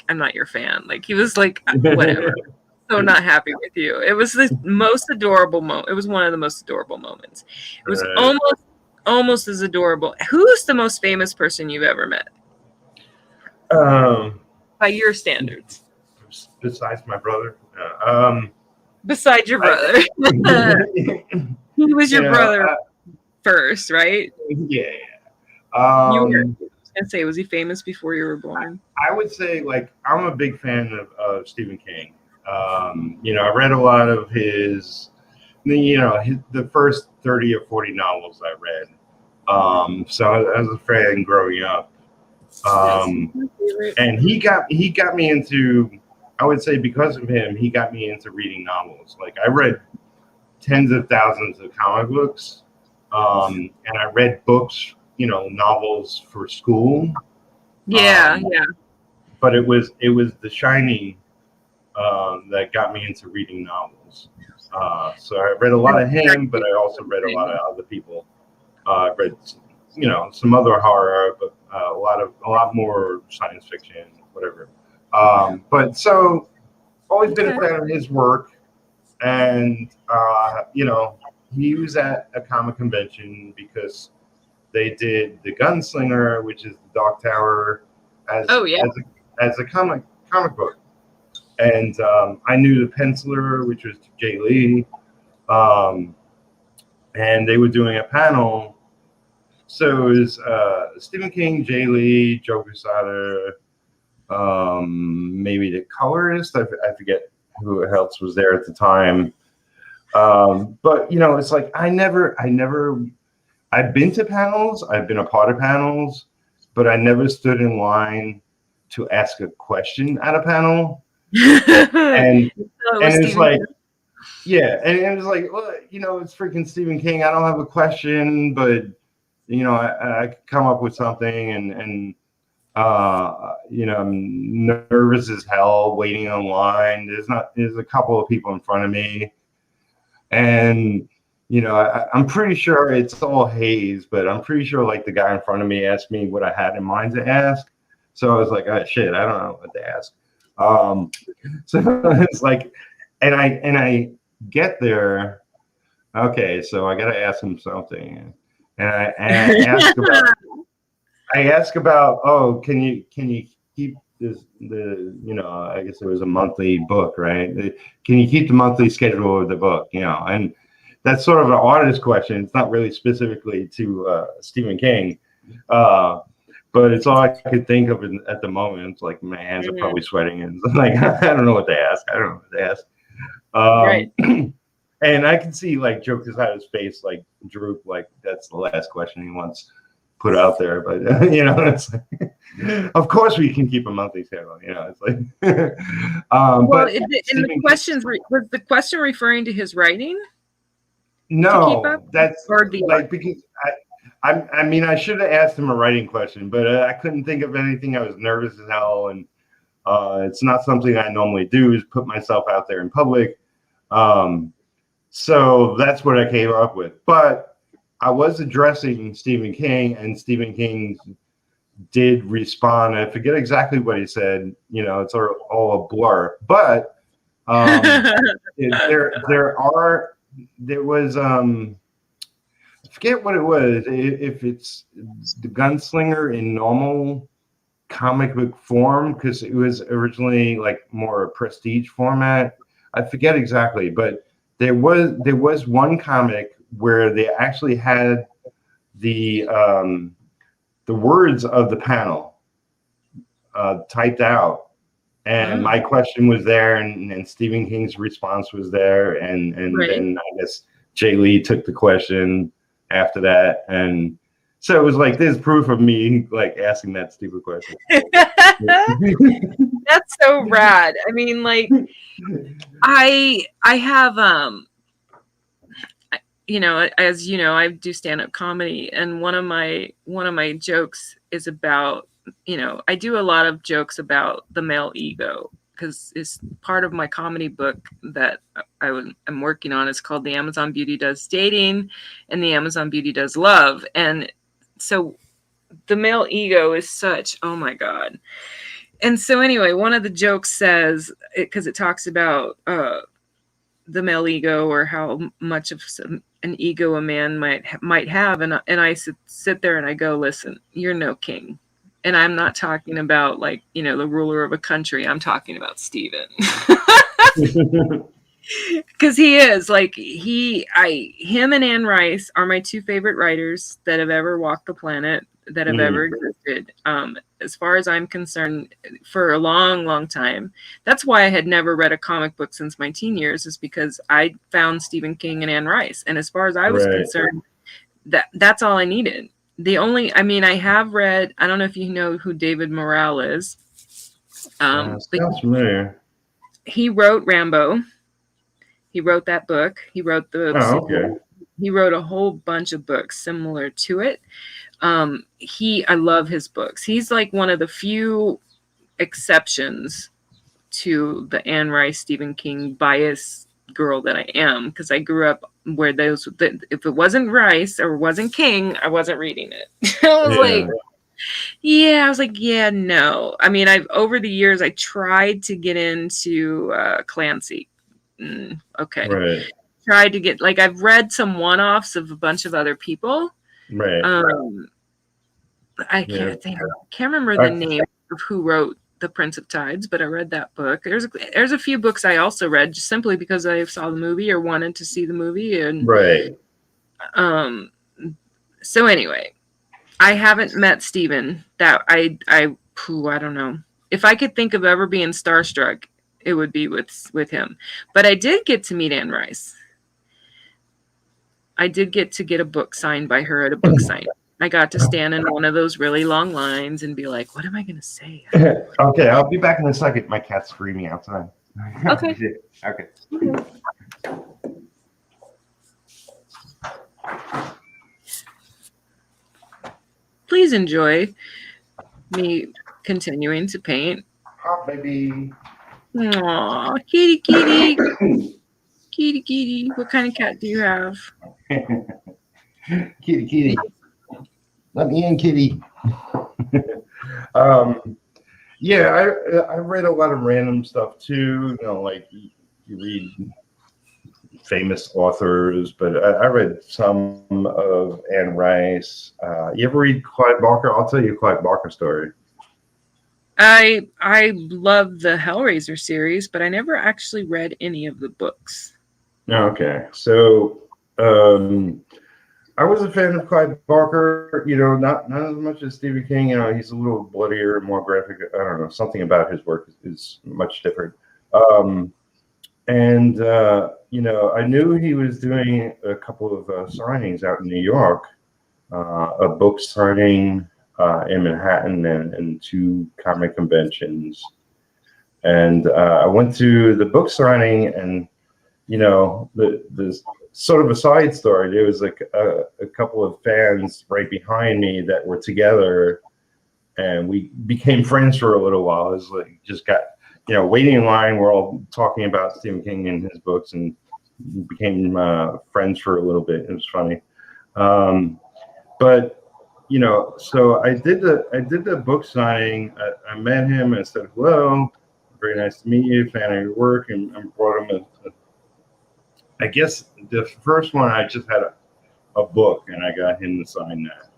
I'm not your fan. He was like, whatever. So not happy with you. It was the most adorable moment. It was one of the most adorable moments. It was almost as adorable. Who's the most famous person you've ever met? By your standards. Besides my brother. Besides your brother. He was your brother first, right? Yeah. You were going to say, was he famous before you were born? I would say, I'm a big fan of Stephen King. I read a lot of his the first 30 or 40 novels I read. So I was a fan growing up. And he got me into, I would say because of him, he got me into reading novels. I read tens of thousands of comic books. And I read books, novels for school. Yeah. But it was The Shining that got me into reading novels. So I read a lot of him, but I also read a lot of other people. I read, some other horror, but a lot more science fiction, whatever. But so always been a fan of his work, and he was at a comic convention because they did The Gunslinger, which is the Dark Tower, as a comic book. And I knew the penciler, which was Jay Lee, um, and they were doing a panel. So it was Stephen King, Jay Lee, Joe Quesada, maybe the colorist. I forget who else was there at the time. But you know, it's like I've been to panels, I've been a part of panels, but I never stood in line to ask a question at a panel. And it's like, yeah, and it was like, well, you know, it's freaking Stephen King. I don't have a question, but you know, I could come up with something, and you know, I'm nervous as hell waiting on line. There's a couple of people in front of me, and you know, I'm pretty sure it's all haze, but I'm pretty sure like the guy in front of me asked me what I had in mind to ask. So I was like, oh shit, I don't know what to ask. So it's like, and I get there. Okay, so I got to ask him something, and I ask about, oh, can you keep you know, I guess it was a monthly book, right? Can you keep the monthly schedule of the book, you know? And that's sort of an artist question. It's not really specifically to Stephen King, but it's all I could think of at the moment. It's like my hands are probably sweating, and like I don't know what to ask. Right. And I can see like Joe Quesada's face like droop, like that's the last question he wants put out there. But you know, it's like, of course we can keep a monthly schedule. You know, it's like. Well, but in the questions, was the question referring to his writing? No, that's like because I mean I should have asked him a writing question, but I couldn't think of anything. I was nervous as hell, and it's not something I normally do, is put myself out there in public. So that's what I came up with. But I was addressing Stephen King, and Stephen King did respond. I forget exactly what he said. You know, it's all a blur. But there was I forget what it was. If it's the Gunslinger in normal comic book form, because it was originally like more prestige format. I forget exactly, but there was one comic where they actually had the words of the panel typed out, and my question was there, and Stephen King's response was there, and then I guess Jay Lee took the question after that, and so it was like there's proof of me like asking that stupid question. That's so rad. I mean, like I have you know, as you know, I do stand-up comedy, and one of my jokes is about, you know, I do a lot of jokes about the male ego, because it's part of my comedy book that I'm working on. It's called The Amazon Beauty Does Dating and The Amazon Beauty Does Love. And so the male ego is such, oh my God. And so anyway, one of the jokes says, because it talks about the male ego, or how much of an ego a man might have, and I sit there and I go, listen, you're no king. And I'm not talking about like, you know, the ruler of a country. I'm talking about Stephen. Because he is like, him and Anne Rice are my two favorite writers that have ever walked the planet, that have ever existed. As far as I'm concerned, for a long, long time. That's why I had never read a comic book since my teen years, is because I found Stephen King and Anne Rice. And as far as I was concerned, that's all I needed. I mean, I have read, I don't know if you know who David Morrell is. Sounds familiar. He wrote Rambo. He wrote that book. He wrote He wrote a whole bunch of books similar to it. I love his books. He's like one of the few exceptions to the Anne Rice, Stephen King bias girl that I am, because I grew up where if it wasn't Rice or wasn't King, I wasn't reading it. I was like, no. I mean, over the years, I tried to get into Clancy. Tried to get, like, I've read some one-offs of a bunch of other people. I can't remember the name of who wrote The Prince of Tides, but I read that book. There's a few books I also read just simply because I saw the movie or wanted to see the movie. And Right. So anyway, I haven't met Steven. That I don't know. If I could think of ever being starstruck, it would be with him. But I did get to meet Anne Rice. I did get to get a book signed by her at a book signing. I got to stand in one of those really long lines and be like, what am I going to say? Okay, I'll be back in a second. My cat's screaming outside. Okay. Okay. Please enjoy me continuing to paint. Hot baby. Aw, kitty, kitty. Kitty, kitty. What kind of cat do you have? Kitty, kitty. Let me in, kitty. Yeah, I read a lot of random stuff too. You know, like you read famous authors, but I read some of Anne Rice. You ever read Clive Barker? I'll tell you a Clive Barker story. I love the Hellraiser series, but I never actually read any of the books. Okay, so I was a fan of Clive Barker. You know, not as much as Stephen King. You know, he's a little bloodier, more graphic. I don't know, something about his work is much different. You know, I knew he was doing a couple of signings out in New York, a book signing in Manhattan and 2 comic conventions. And I went to the book signing, and you know, the sort of a side story. There was like a couple of fans right behind me that were together, and we became friends for a little while. It was like just got, you know, waiting in line. We're all talking about Stephen King and his books, and became friends for a little bit. It was funny. But you know, so I did the book signing. I met him and said hello, very nice to meet you, fan of your work, and brought him I guess the first one I just had a book, and I got him to sign that.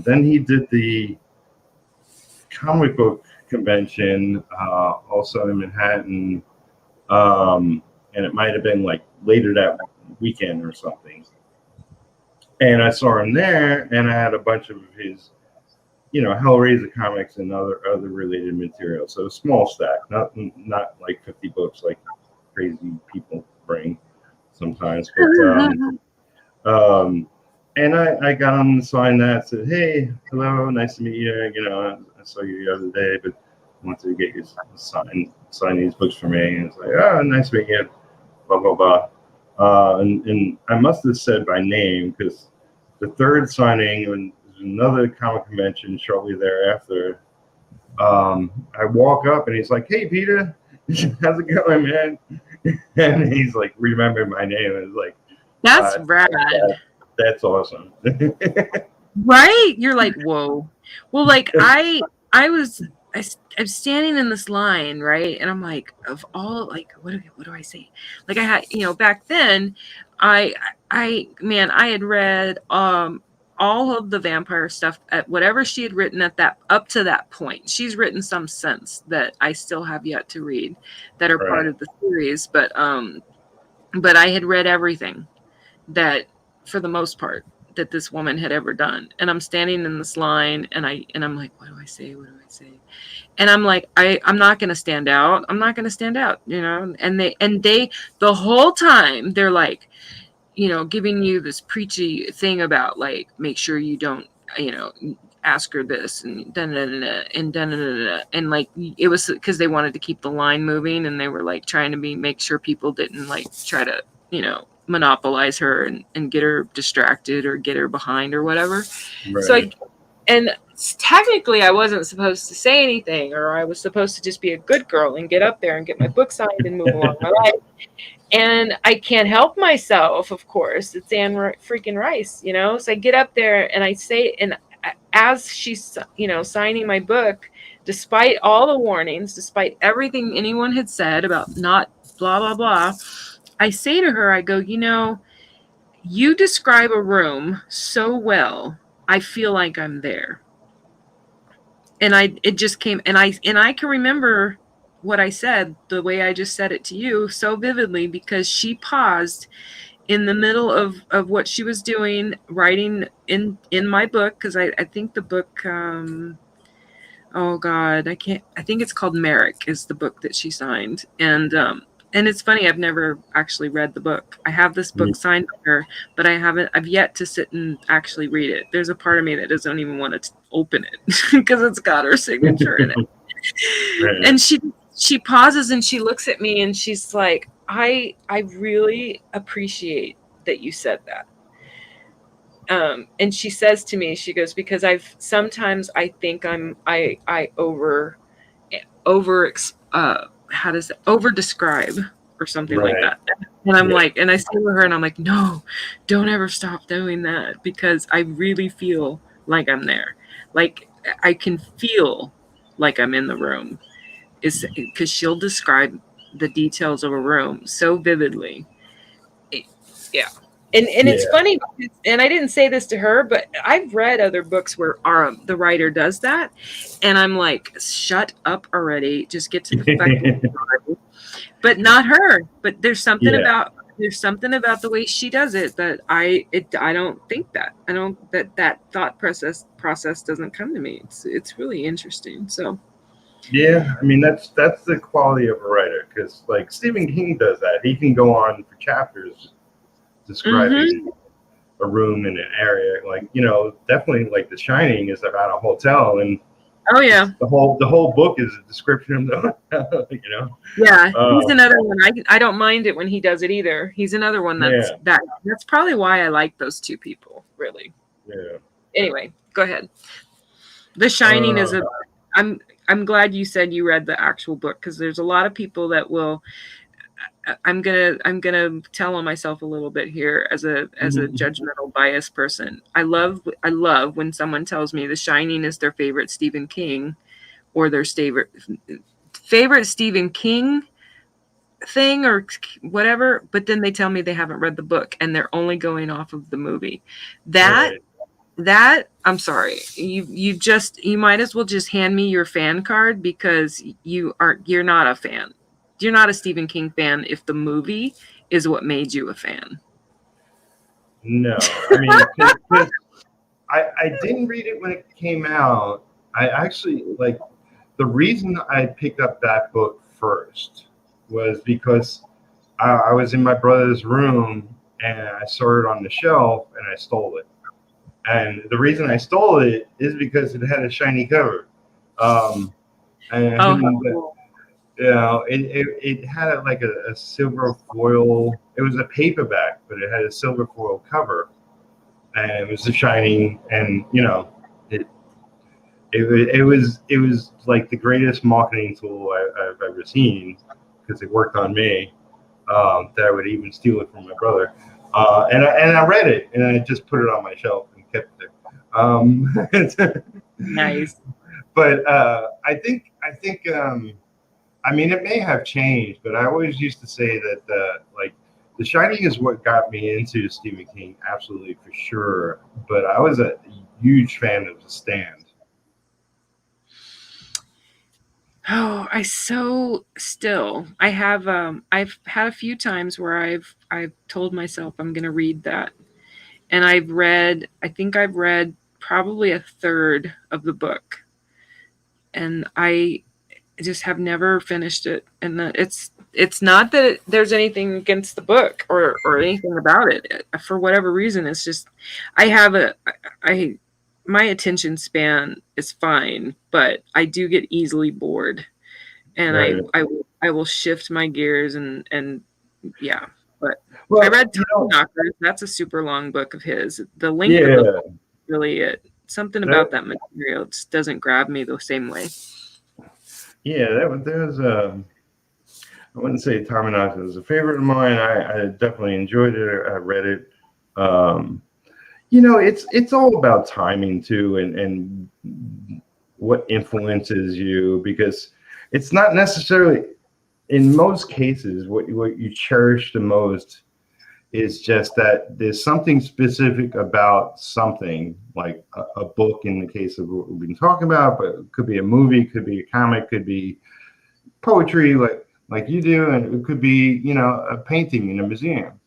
Then he did the comic book convention, also in Manhattan, and it might have been like later that weekend or something. And I saw him there, and I had a bunch of his, you know, Hellraiser comics and other related material. So a small stack, not like 50 books like crazy people bring sometimes. But and I got him to sign that. Said, hey, hello, nice to meet you. You know, I saw you the other day, but I wanted to get you to sign these books for me. And it's like, oh, nice to meet you. Blah blah blah. And I must have said by name, because the third signing, when another comic convention shortly thereafter, I walk up and he's like, hey, Peter, how's it going, man? And he's like, remembered my name. And it's like, that's rad. That's awesome. Right? You're like, whoa. Well, like I'm standing in this line, right? And I'm like, of all, like, what do I say? Like, I had, you know, back then, I had read all of the vampire stuff at whatever she had written at that up to that point. She's written some since that I still have yet to read that are part of the series, but I had read everything that, for the most part, that this woman had ever done. And I'm standing in this line, and I'm like, what do I say? What do I say? And I'm like, I'm not going to stand out. I'm not going to stand out, you know? And they, the whole time, they're like, you know, giving you this preachy thing about, like, make sure you don't, you know, ask her this and and like, it was because they wanted to keep the line moving, and they were like trying to make sure people didn't like try to, you know, monopolize her and get her distracted or get her behind or whatever. Right. So and technically I wasn't supposed to say anything, or I was supposed to just be a good girl and get up there and get my book signed and move along my life. And I can't help myself, of course. It's Anne freaking Rice, you know? So I get up there and I say, and as she's, you know, signing my book, despite all the warnings, despite everything anyone had said about not blah, blah, blah, I say to her, I go, you know, you describe a room so well, I feel like I'm there. and it just came, and I can remember what I said the way I just said it to you so vividly, because she paused in the middle of what she was doing, writing in my book, because I think the book, oh God, I think it's called Merrick is the book that she signed. And it's funny, I've never actually read the book. I have this book signed by her, but I've yet to sit and actually read it. There's a part of me that doesn't even want to open it because it's got her signature in it. Right. And she pauses and she looks at me and she's like, I really appreciate that you said that. And she says to me, she goes, because sometimes I think I over how does it, over describe or something like Right. that. And I'm Yeah. like, and I say to her and I'm like, no, don't ever stop doing that, because I really feel like I'm there. Like I can feel like I'm in the room, is because she'll describe the details of a room so vividly. Yeah. And it's Yeah. funny, and I didn't say this to her, but I've read other books where the writer does that, and I'm like, shut up already, just get to the fucking story. But not her. But there's something Yeah. about the way she does it that I don't think that that thought process doesn't come to me. It's really interesting. So Yeah, I mean that's the quality of a writer, because like Stephen King does that. He can go on for chapters describing a room in an area. Like, definitely like The Shining is about a hotel, and oh yeah. the whole book is a description of the hotel. Yeah, he's another one. I don't mind it when he does it either. He's another one Yeah. that's probably why I like those two people, really. Yeah. Anyway, go ahead. The Shining is I'm glad you said you read the actual book, because there's a lot of people that will. I'm gonna tell on myself a little bit here as a judgmental bias person. I love when someone tells me The Shining is their favorite Stephen King, or their favorite Stephen King thing or whatever, but then they tell me they haven't read the book and they're only going off of the movie. That I'm sorry, you might as well just hand me your fan card, because you're not a fan. You're not a Stephen King fan if the movie is what made you a fan. No, I mean, 'cause I didn't read it when it came out. I actually, like, the reason I picked up that book first was because I was in my brother's room and I saw it on the shelf and I stole it. And the reason I stole it is because it had a shiny cover. And it had like a silver foil. It was a paperback, but it had a silver foil cover, and it was The Shining. And it was like the greatest marketing tool I've ever seen, because it worked on me. That I would even steal it from my brother, and I read it and I just put it on my shelf and kept it there. Nice. But I think I mean, it may have changed, but I always used to say that like The Shining is what got me into Stephen King, absolutely for sure. But I was a huge fan of The Stand. Oh, I have I've had a few times where I've told myself I'm going to read that. And I think I've read probably a third of the book. And I just have never finished it. And it's not that there's anything against the book or anything about it. For whatever reason, it's just I my attention span is fine, but I do get easily bored, and Right. I will shift my gears and yeah. But Well, I read Time Knockers. That's a super long book of his. The length yeah, of the book, really, something about that material just doesn't grab me the same way. Yeah, there's I wouldn't say Time Knockers is a favorite of mine. I definitely enjoyed it. I read it. It's all about timing too, and what influences you, because it's not necessarily, in most cases, what you cherish the most It's just that there's something specific about something, like a book in the case of what we've been talking about, but it could be a movie, could be a comic, could be poetry like you do, and it could be, a painting in a museum.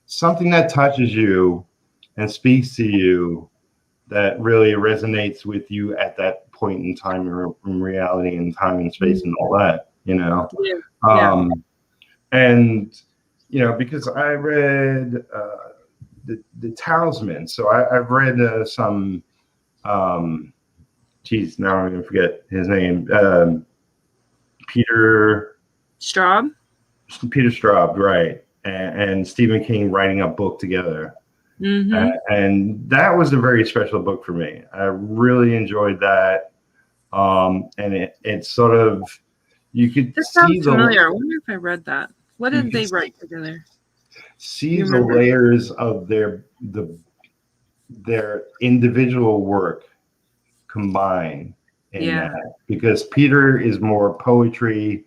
Something that touches you and speaks to you that really resonates with you at that point in time in reality and time and space and all that, Yeah. And because I read the Talisman, so I've read some. Geez, now I'm gonna forget his name. Peter Straub. Peter Straub, right? And Stephen King writing a book together, and that was a very special book for me. I really enjoyed that, and it sort of you could This see sounds familiar. I wonder if I read that. What did they write together? See the layers of their individual work combined in that, because Peter is more poetry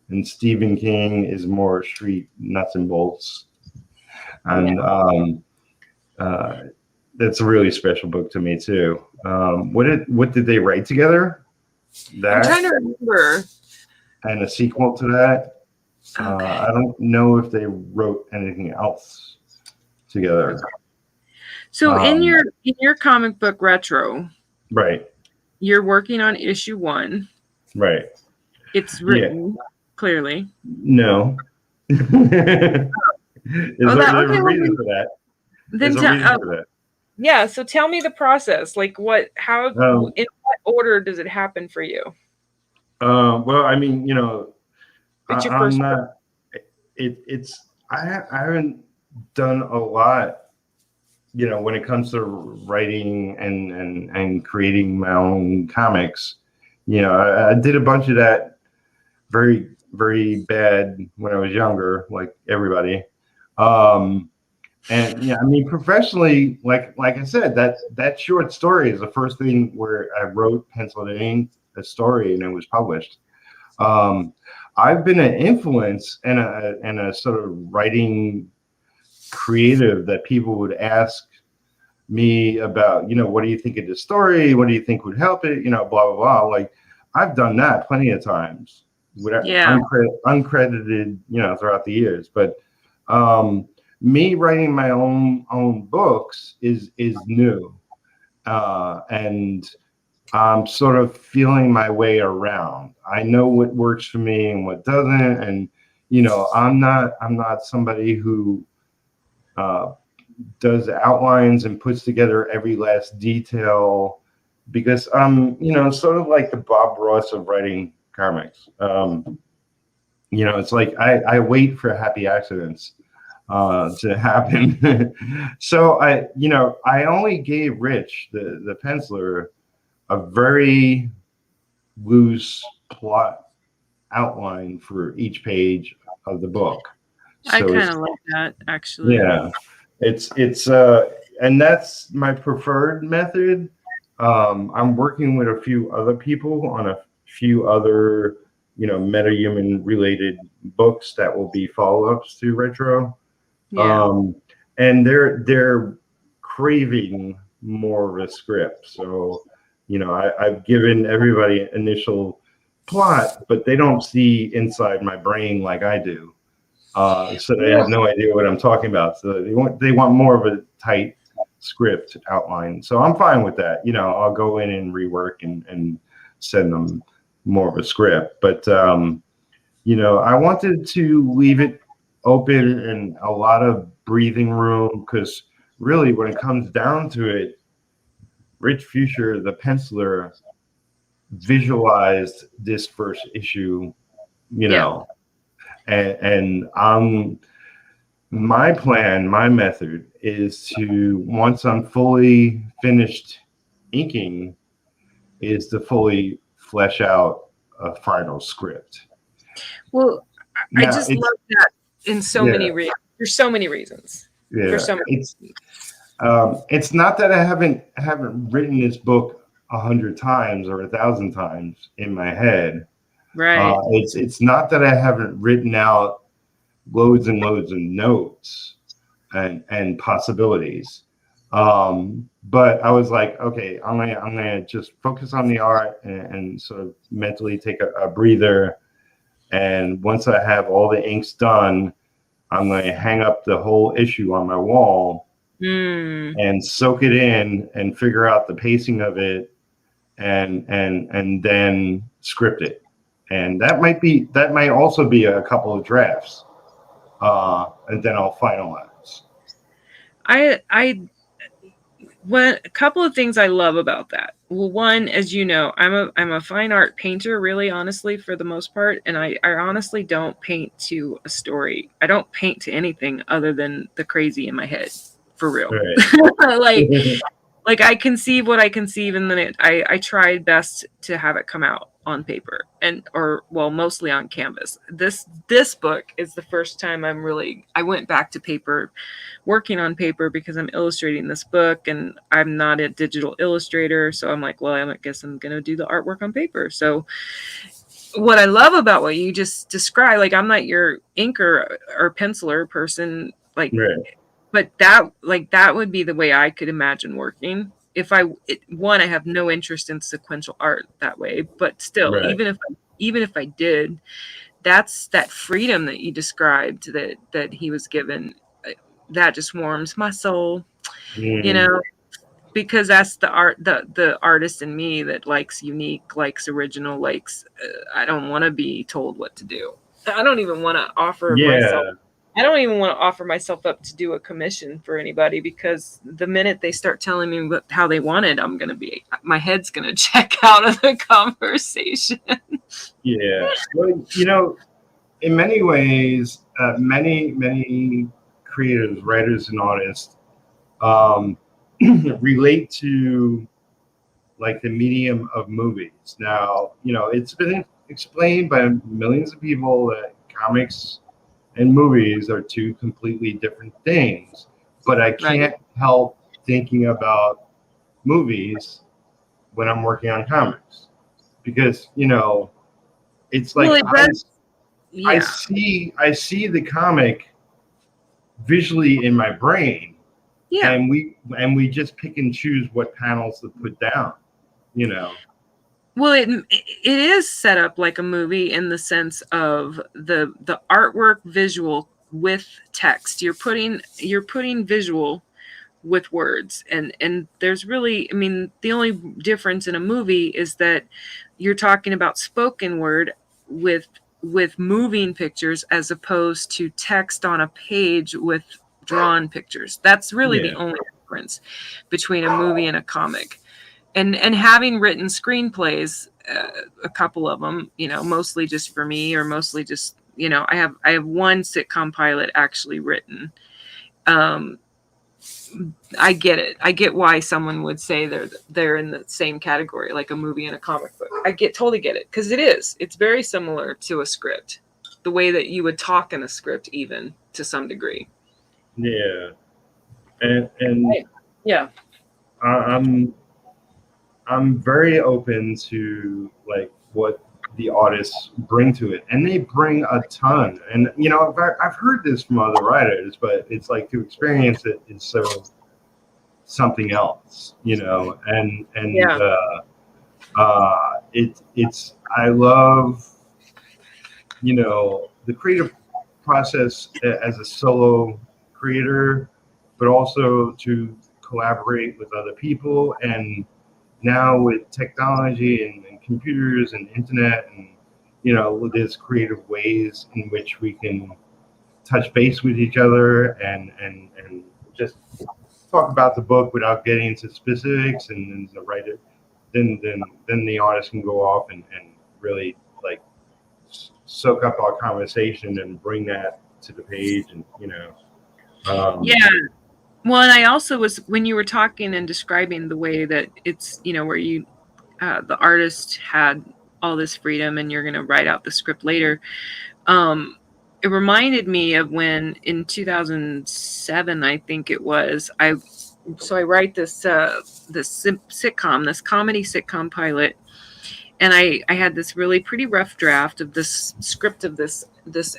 and Stephen King is more street nuts and bolts, and that's a really special book to me too. What did they write together? I'm trying to remember. And a sequel to that. Okay. I don't know if they wrote anything else together. Okay. So in your comic book Retro, right, you're working on issue 1. Right. It's written clearly. No. There's a reason for that. There's a reason for that. Yeah. So tell me the process. Like in what order does it happen for you? Well, I mean, I'm not. I haven't done a lot, when it comes to writing and creating my own comics. I did a bunch of that very, very bad when I was younger, like everybody. And I mean, professionally, like I said, that short story is the first thing where I wrote, penciled and inked a story, and it was published. I've been an influence and a sort of writing creative that people would ask me about, what do you think of this story? What do you think would help it? Blah, blah, blah. Like, I've done that plenty of times, uncredited, throughout the years. But me writing my own books is new, and I'm sort of feeling my way around. I know what works for me and what doesn't, and I'm not somebody who does outlines and puts together every last detail, because I'm sort of like the Bob Ross of writing comics. It's like I wait for happy accidents to happen. So I only gave Rich, the penciler, a very loose plot outline for each page of the book. So I kind of like that, actually. Yeah, it's and that's my preferred method. I'm working with a few other people on a few other, metahuman related books that will be follow-ups to Retro. Yeah. And they're craving more of a script. So, I've given everybody an initial plot, but they don't see inside my brain like I do. So they have no idea what I'm talking about. So they want more of a tight script outline. So I'm fine with that. I'll go in and rework and send them more of a script. But, I wanted to leave it open and a lot of breathing room, because really when it comes down to it, Rich Fuchs, the penciler, visualized this first issue, and my plan, my method is to, once I'm fully finished inking, is to fully flesh out a final script. Well, I just love that in so many reasons. There's so many reasons. Yeah, there's so many. It's not that I haven't written this book 100 times or 1,000 times in my head. Right. It's not that I haven't written out loads and loads of notes. and possibilities. But I was like, okay, I'm gonna just focus on the art and sort of mentally take a breather. And once I have all the inks done, I'm going to hang up the whole issue on my wall and soak it in and figure out the pacing of it and then script it. And that might also be a couple of drafts. And then I'll finalize. Well, a couple of things I love about that. Well, one, as you know, I'm a fine art painter, really, honestly, for the most part, and I honestly don't paint to a story. I don't paint to anything other than the crazy in my head, for real. Right. like I conceive what I conceive, and then I try best to have it come out on paper or mostly on canvas. This book is the first time I went back to paper, working on paper, because I'm illustrating this book and I'm not a digital illustrator. So I'm like, well, I guess I'm going to do the artwork on paper. So what I love about what you just described, like, I'm not your inker or penciler person, like, Right. but that would be the way I could imagine working. If I have no interest in sequential art that way, but still, Right. even if I did, that's that freedom that you described that he was given. That just warms my soul, you know, because that's the artist in me that likes unique, likes original, likes. I don't want to be told what to do. I don't even want to offer myself. I don't even want to offer myself up to do a commission for anybody, because the minute they start telling me how they want it, my head's going to check out of the conversation. Yeah. Well, in many ways, many creatives, writers, and artists relate to like the medium of movies. Now, it's been explained by millions of people that comics and movies are two completely different things. But I can't help thinking about movies when I'm working on comics, because it's like I see the comic visually in my brain, and we just pick and choose what panels to put down. Well, it is set up like a movie in the sense of the artwork visual with text. You're putting visual with words, and there's really, I mean, the only difference in a movie is that you're talking about spoken word with moving pictures, as opposed to text on a page with drawn pictures. That's really the only difference between a movie and a comic. And having written screenplays, a couple of them, mostly just for me, or mostly just, I have one sitcom pilot actually written. I get it. I get why someone would say they're in the same category, like a movie and a comic book. Totally get it, because it's very similar to a script, the way that you would talk in a script, even to some degree. Yeah, and yeah, I'm very open to like what the artists bring to it, and they bring a ton. And I've heard this from other writers, but it's like to experience it is so something else, and it's I love the creative process as a solo creator, but also to collaborate with other people. And now with technology and computers and internet, and there's creative ways in which we can touch base with each other and just talk about the book without getting into specifics, and then the writer then the artist can go off and really like soak up our conversation and bring that to the page. And well, and I also was, when you were talking and describing the way that it's, where you, the artist had all this freedom and you're going to write out the script later. It reminded me of when in 2007, I think it was, I write this, this sitcom, this comedy sitcom pilot. and I had this really pretty rough draft of this script of this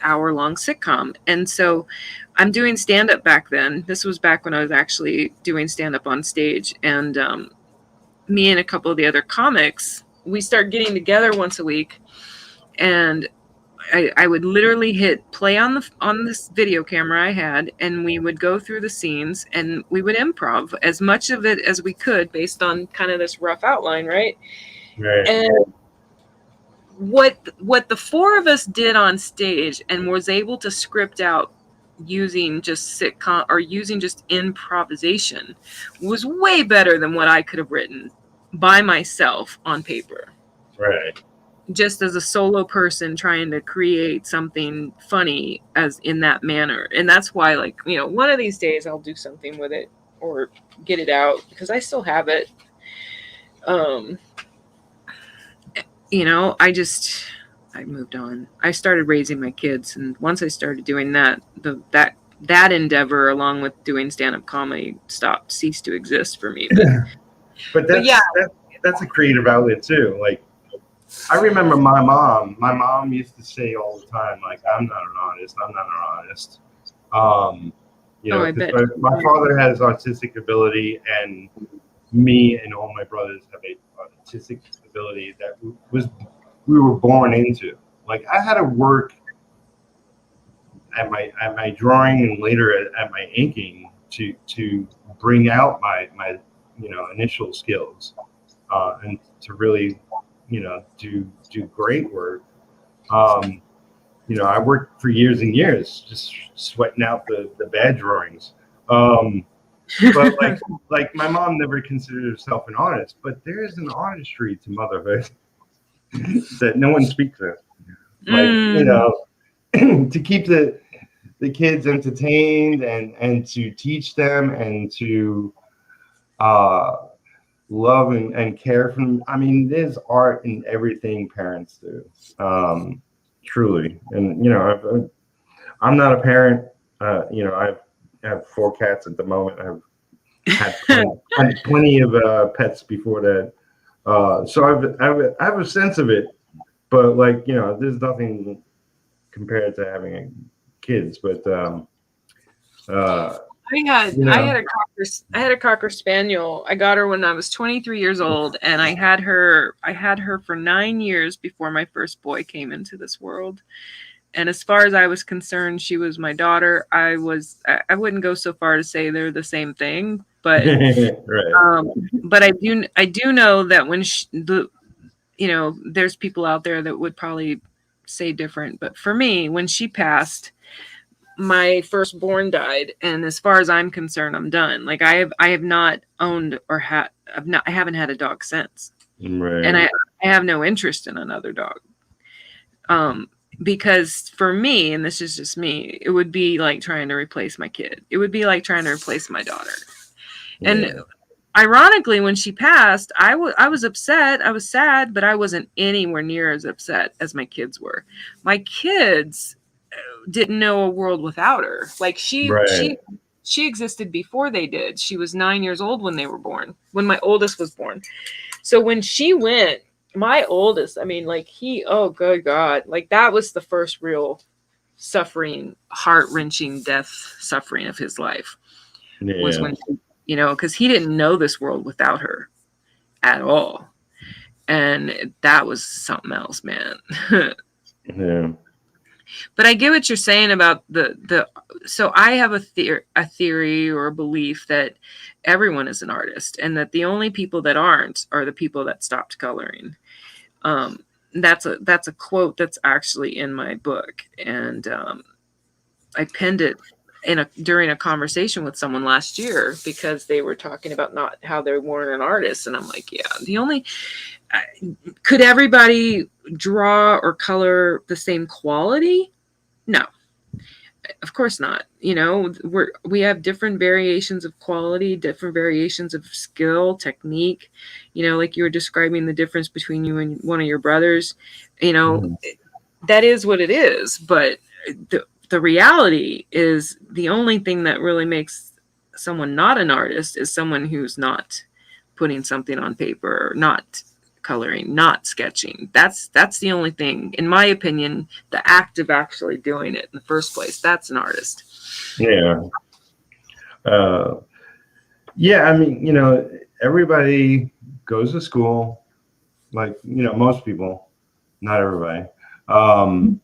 hour-long sitcom. And so I'm doing stand-up back then. This was back when I was actually doing stand-up on stage. And me and a couple of the other comics, we start getting together once a week, and I would literally hit play on this video camera I had, and we would go through the scenes, and we would improv as much of it as we could based on kind of this rough outline, right? Right. And what the four of us did on stage and was able to script out using just sitcom or using just improvisation was way better than what I could have written by myself on paper. Right. Just as a solo person trying to create something funny as in that manner. And that's why, like, you know, one of these days I'll do something with it or get it out, because I still have it. You know, I moved on. I started raising my kids, and once I started doing that, that endeavor, along with doing stand-up comedy, ceased to exist for me. But that's a creative outlet too. Like, I remember my mom. My mom used to say all the time, like, "I'm not an artist. I'm not an artist." You know, I bet. my father has artistic ability, and me and all my brothers have a artistic ability that we were born into. Like, I had to work at my drawing and later at my inking to bring out my you know, initial skills and to really, you know, do great work. You know, I worked for years and years just sweating out the bad drawings. But like my mom never considered herself an artist, but there is an artistry to motherhood that no one speaks of. Like, you know, to keep the kids entertained and to teach them and to love and care for them. I mean, there's art in everything parents do, truly. And, you know, I'm not a parent. You know, I have 4 cats at the moment. I've had plenty of pets before that. So I have a sense of it, but, like, you know, there's nothing compared to having kids. But I had a cocker spaniel. I got her when I was 23 years old, and I had her for 9 years before my first boy came into this world. And as far as I was concerned, she was my daughter. I wouldn't go so far to say they're the same thing, but right. But I do know that when you know, there's people out there that would probably say different, but for me, when she passed, my firstborn died, and as far as I'm concerned, I'm done. Like, I have not owned or I haven't had a dog since, Right. and I have no interest in another dog. Because for me, and this is just me, it would be like trying to replace my kid. It would be like trying to replace my daughter. Yeah. And ironically, when she passed, I was upset. I was sad, but I wasn't anywhere near as upset as my kids were. My kids didn't know a world without her. Like, she existed before they did. She was 9 years old when they were born, when my oldest was born. So when she went, my oldest, I mean, like, oh, good God, like, that was the first real suffering, heart-wrenching death suffering of his life. Yeah. Was when, you know, because he didn't know this world without her at all. And that was something else, man. Yeah. But I get what you're saying about so I have a theory or a belief that everyone is an artist, and that the only people that aren't are the people that stopped coloring. That's a quote that's actually in my book, and I penned it during a conversation with someone last year, because they were talking about not how they weren't an artist, and I'm like, yeah, could everybody draw or color the same quality? No, of course not. You know, we have different variations of quality, different variations of skill, technique. You know, like you were describing the difference between you and one of your brothers. You know, that is what it is. But the reality is, the only thing that really makes someone not an artist is someone who's not putting something on paper, or not coloring, not sketching. That's the only thing, in my opinion, the act of actually doing it in the first place. That's an artist. Yeah. Yeah, I mean, everybody goes to school, like, most people, not everybody. And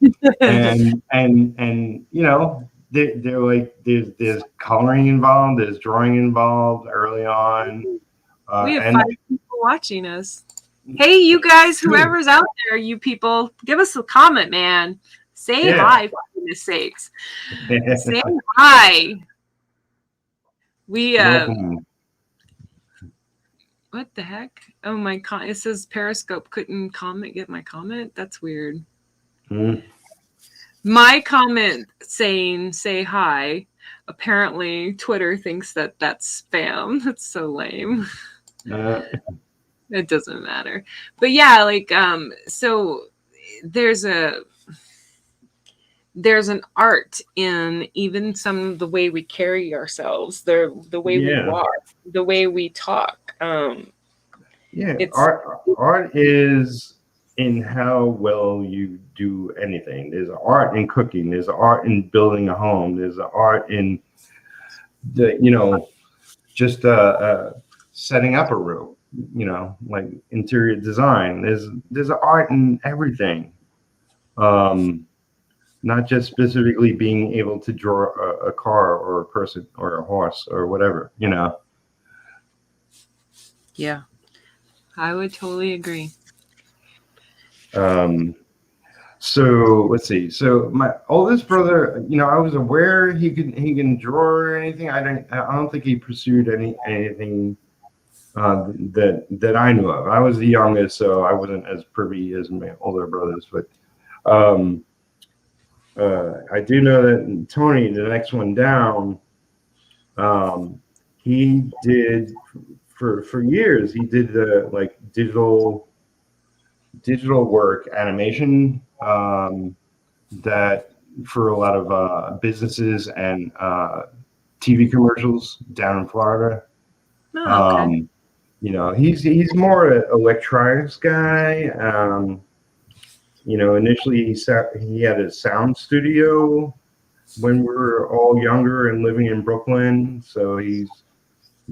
they're like, there's coloring involved, there's drawing involved early on. We have And 5 people watching us. Hey, you guys, whoever's out there, you people, give us a comment, man. Say hi, for goodness sakes. Say hi. We welcome. What the heck? Oh, it says Periscope couldn't get my comment. That's weird. My comment saying say hi. Apparently, Twitter thinks that that's spam. That's so lame. It doesn't matter. But yeah, like so there's an art in even some of the way we carry ourselves, the way we walk, the way we talk. Art is in how well you do anything. There's art in cooking. There's art in building a home. There's art in just setting up a room. Like interior design. There's art in everything. Not just specifically being able to draw a car or a person or a horse or whatever. Yeah, I would totally agree. So let's see. So my oldest brother, I was aware he can draw or anything. I don't think he pursued anything that I knew of. I was the youngest, so I wasn't as privy as my older brothers. But I do know that Tony, the next one down, he did for years. He did the like digital work animation that for a lot of businesses and TV commercials down in Florida. Oh, okay. He's more an electronics guy. Initially he had a sound studio when we were all younger and living in Brooklyn. So he's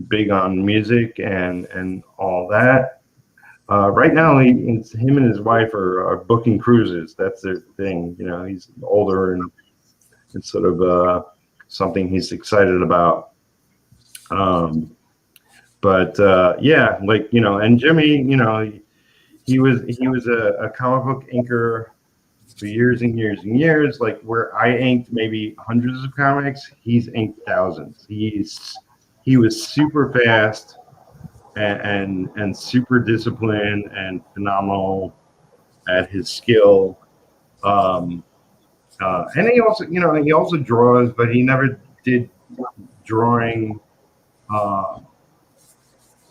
big on music and all that. Right now, him and his wife are booking cruises. That's their thing. He's older and it's sort of something he's excited about. But yeah, like, and Jimmy, he was a comic book inker for years and years and years. Like where I inked maybe hundreds of comics, he's inked thousands. He was super fast and super disciplined and phenomenal at his skill. And he also draws, but he never did drawing.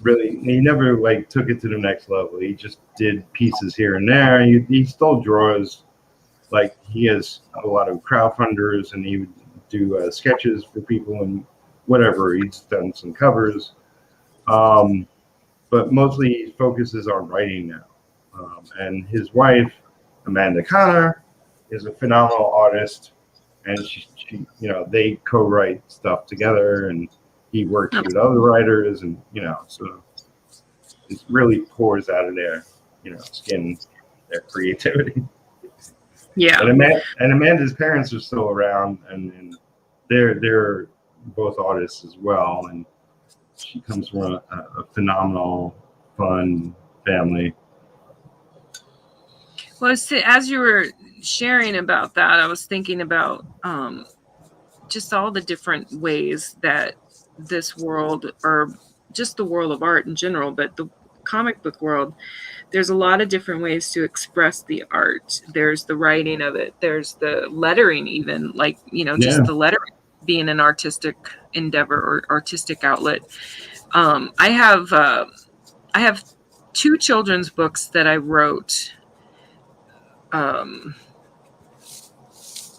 Really, he never like took it to the next level. He just did pieces here and there. He still draws. Like he has a lot of crowdfunders, and he would do sketches for people and whatever. He's done some covers, but mostly he focuses on writing now. And his wife, Amanda Connor, is a phenomenal artist, and she they co-write stuff together, and he works with other writers, and so it really pours out of their skin, their creativity. Yeah. And Amanda's parents are still around, and they're both artists as well, and she comes from a phenomenal, fun family. Well, as you were sharing about that, I was thinking about just all the different ways that this world, or just the world of art in general, but the comic book world, there's a lot of different ways to express the art. There's the writing of it. There's the lettering, even like, just the lettering being an artistic endeavor or artistic outlet. I have 2 children's books that I wrote.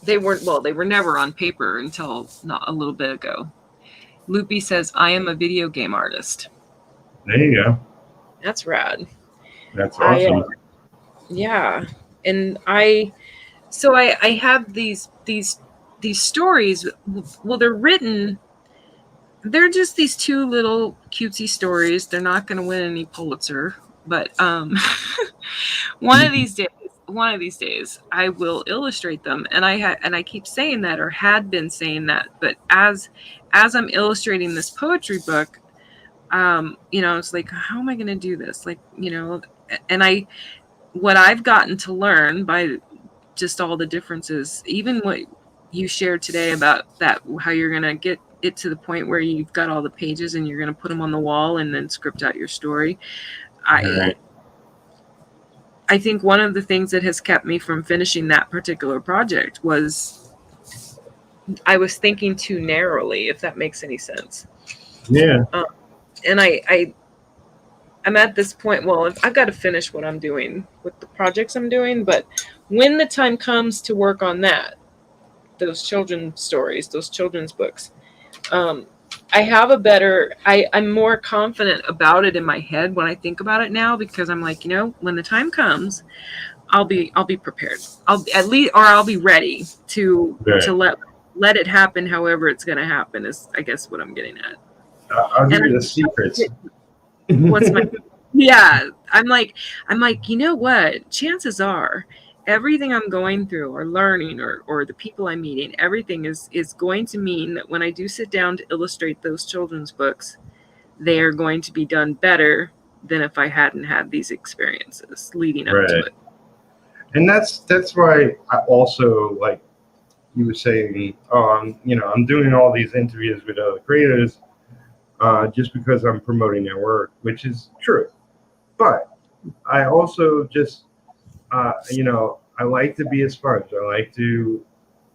They were never on paper until not a little bit ago. Loopy says, I am a video game artist. There you go. That's rad. That's I awesome. Yeah, and I have these stories. Well, they're written. They're just these two little cutesy stories. They're not going to win any Pulitzer, but one of these days, I will illustrate them. And I keep saying that, or had been saying that. But as I'm illustrating this poetry book, it's like, how am I going to do this? Like, and what I've gotten to learn by just all the differences, even what you shared today about that, how you're going to get it to the point where you've got all the pages and you're going to put them on the wall and then script out your story. Right. I think one of the things that has kept me from finishing that particular project was I was thinking too narrowly, if that makes any sense. Yeah. And I'm at this point. Well, I've got to finish what I'm doing with the projects I'm doing, but when the time comes to work on those children's stories, those children's books, um, I'm more confident about it in my head when I think about it now, because I'm like, when the time comes, I'll be prepared. I'll be ready to Right. let it happen however it's going to happen, is I guess what I'm getting at. I'll give And you the secrets. what's my yeah, I'm like, you know what? Chances are everything I'm going through or learning, or the people I'm meeting, everything is going to mean that when I do sit down to illustrate those children's books, they are going to be done better than if I hadn't had these experiences leading up to Right. it. And that's why I also, like you were saying, I'm doing all these interviews with other creators just because I'm promoting their work, which is true. But I also just, I like to be a sponge. I like to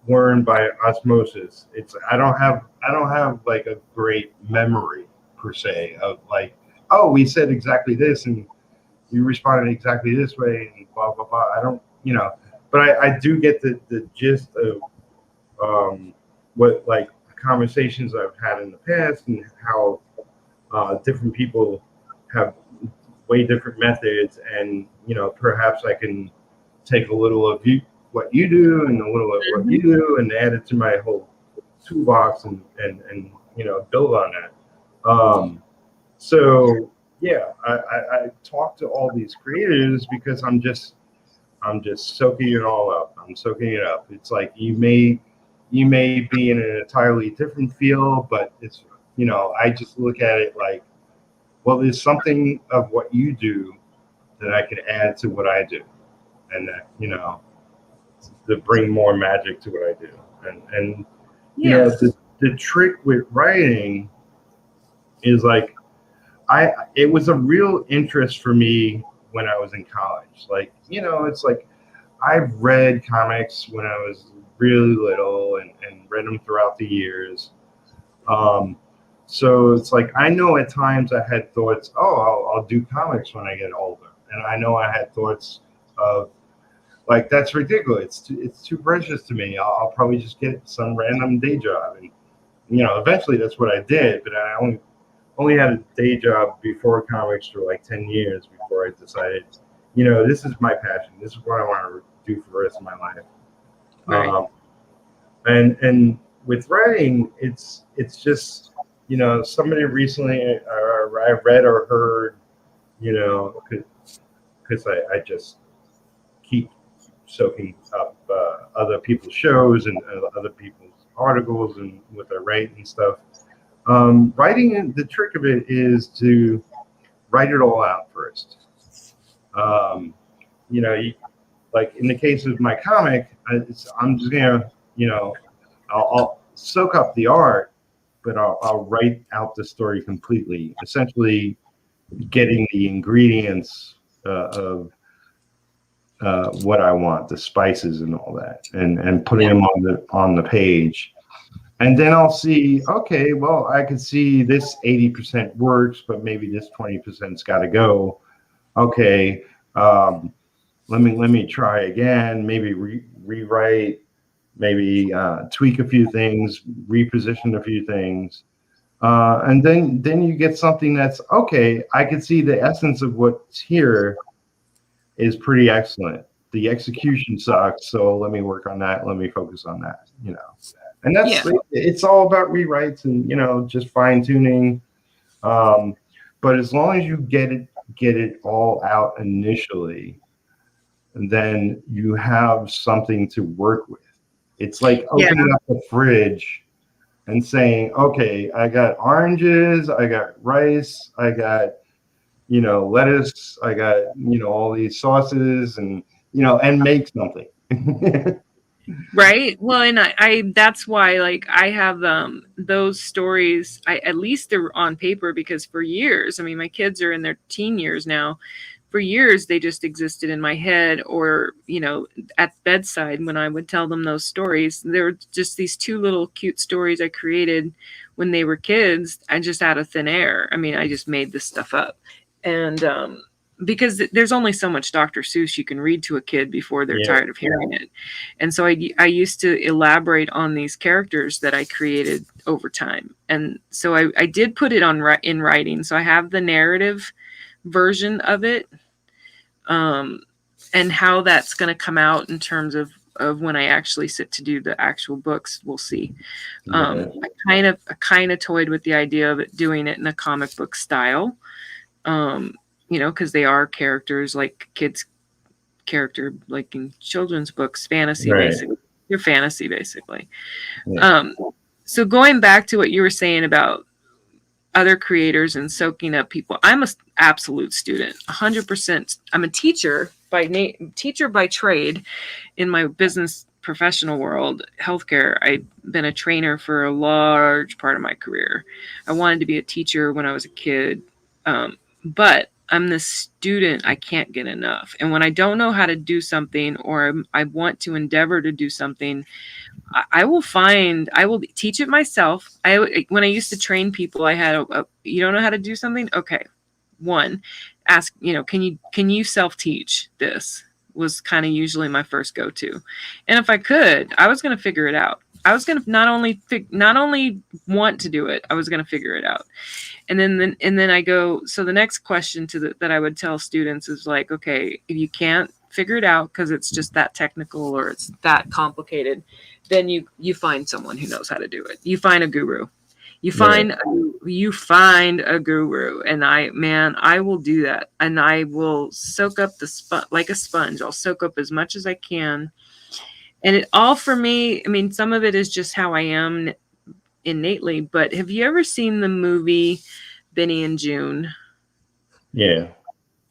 learn by osmosis. I don't have like a great memory per se of like, oh, we said exactly this and you responded exactly this way and blah blah blah. I don't, but I do get the gist of what like conversations I've had in the past and how different people have way different methods, and perhaps I can take a little of what you do and a little of what you do and add it to my whole toolbox and build on that. So yeah, I talk to all these creators because I'm just soaking it all up. I'm soaking it up. It's like you may be in an entirely different field, but I just look at it like, well, there's something of what you do that I can add to what I do, and that to bring more magic to what I do. And Yeah. the trick with writing is like it was a real interest for me when I was in college. Like, it's like I've read comics when I was really little and read them throughout the years. Um, so it's like I know at times I had thoughts, oh, I'll do comics when I get older, and I know I had thoughts of like, that's ridiculous. It's too precious to me. I'll probably just get some random day job, and eventually that's what I did. But I only had a day job before comics for like 10 years before I decided, this is my passion. This is what I want to do for the rest of my life. Right. And with writing, it's just somebody recently I read or heard, because I just keep soaking up other people's shows and other people's articles and what they write and stuff. Writing, the trick of it is to write it all out first. Um, like in the case of my comic, I'm just gonna, I'll soak up the art, but I'll write out the story completely. Essentially, getting the ingredients of what I want, the spices and all that, and putting them on the page. And then I'll see, okay, well, I can see this 80% works, but maybe this 20%'s got to go. Okay, let me try again. Maybe rewrite, maybe tweak a few things, reposition a few things, and then you get something that's okay. I can see the essence of what's here, is pretty excellent. The execution sucks, so let me work on that. Let me focus on that, And that's it's all about rewrites and just fine tuning. But as long as you get it all out initially, then you have something to work with. It's like opening up the fridge and saying, okay, I got oranges, I got rice, I got lettuce, I got all these sauces, and and make something. Right. Well, and I that's why, like, I have those stories, at least they're on paper, because for years, I mean, my kids are in their teen years now. For years they just existed in my head, or at bedside when I would tell them those stories. They were just these two little cute stories I created when they were kids, and just out of thin air. I mean, I just made this stuff up. And because there's only so much Dr. Seuss you can read to a kid before they're tired of hearing it. And so I used to elaborate on these characters that I created over time. And so I did put it in writing. So I have the narrative version of it, and how that's going to come out in terms of when I actually sit to do the actual books, we'll see. I kind of toyed with the idea of doing it in a comic book style. Because they are characters like kids' character, like in children's books, fantasy, basically. Your fantasy, basically. So going back to what you were saying about other creators and soaking up people, I'm an absolute student, 100%. I'm a teacher by trade in my business professional world, healthcare. I've been a trainer for a large part of my career. I wanted to be a teacher when I was a kid, but I'm the student. I can't get enough. And when I don't know how to do something, or I want to endeavor to do something, I will teach it myself. When I used to train people, I had you don't know how to do something? Okay. One, ask, can you self-teach this? Was kind of usually my first go-to. And if I could, I was going to figure it out. I was going to not only want to do it, I was going to figure it out. And then I go, so the next question that I would tell students is like, okay, if you can't figure it out because it's just that technical or it's that complicated, then you find someone who knows how to do it. You find a guru. You find a guru, and I will do that, and I will soak up like a sponge. I'll soak up as much as I can, and it all for me. I mean, some of it is just how I am innately. But have you ever seen the movie Benny and June? Yeah.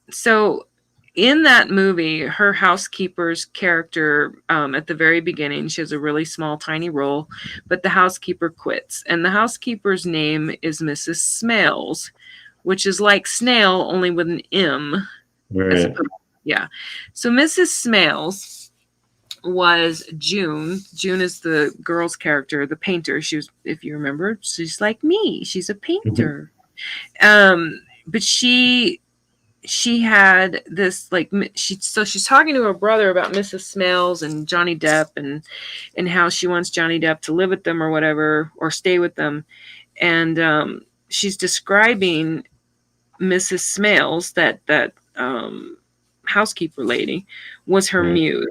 So in that movie, her housekeeper's character, at the very beginning, she has a really small, tiny role, but the housekeeper quits. And the housekeeper's name is Mrs. Smails, which is like snail, only with an M. Right. Yeah. So Mrs. Smails was June. June is the girl's character, the painter. She was, if you remember, she's like me. She's a painter. But she had this, like, she's talking to her brother about Mrs. Smails and Johnny Depp and how she wants Johnny Depp to live with them or whatever, or stay with them. And she's describing Mrs. Smails, that housekeeper lady, was her muse.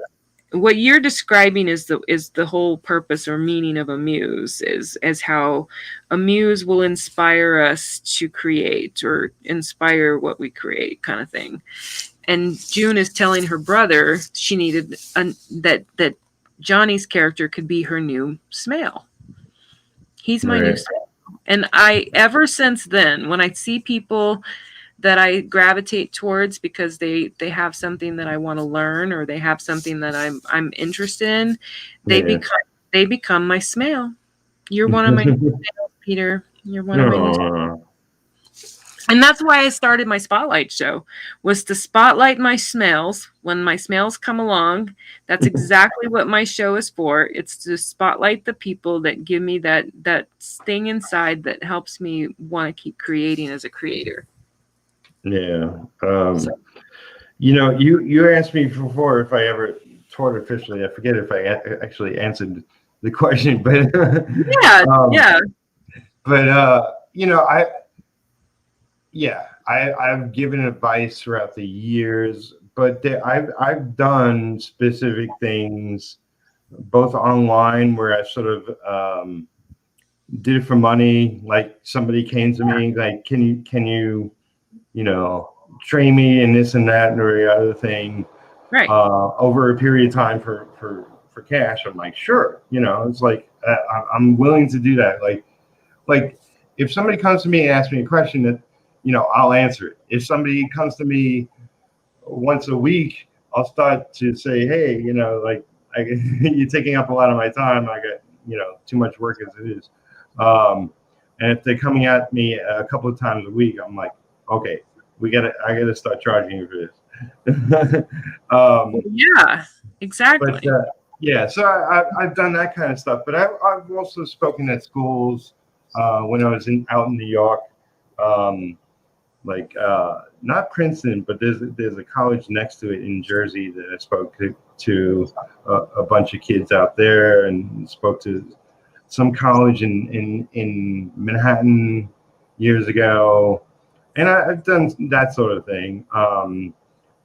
What you're describing is the whole purpose or meaning of a muse, is how a muse will inspire us to create or inspire what we create, kind of thing. And June is telling her brother she needed that Johnny's character could be her new Smail. He's my new Smail. And ever since then, when I see people that I gravitate towards because they have something that I want to learn, or they have something that I'm interested in, they become my Smail. You're one of my Smails, Peter. You're one of my new Smails. And that's why I started my spotlight show, was to spotlight my Smails. When my Smails come along, that's exactly what my show is for. It's to spotlight the people that give me that thing inside that helps me want to keep creating as a creator. Yeah. You asked me before if I ever taught officially. I forget if I actually answered the question, but yeah. But I've given advice throughout the years, but I've done specific things both online where I sort of did it for money. Like somebody came to me like, can you train me in this and that and the other thing Right. over a period of time for cash. I'm like, sure. It's like I'm willing to do that. Like if somebody comes to me and asks me a question that I'll answer it. If somebody comes to me once a week, I'll start to say, hey, like you're taking up a lot of my time. I got too much work as it is. And if they're coming at me a couple of times a week, I'm like, okay, I gotta start charging you for this. Yeah, exactly. But yeah, so I've done that kind of stuff. But I've also spoken at schools when I was out in New York. Like not Princeton, but there's a college next to it in Jersey that I spoke to a bunch of kids out there, and spoke to some college in Manhattan years ago, and I've done that sort of thing.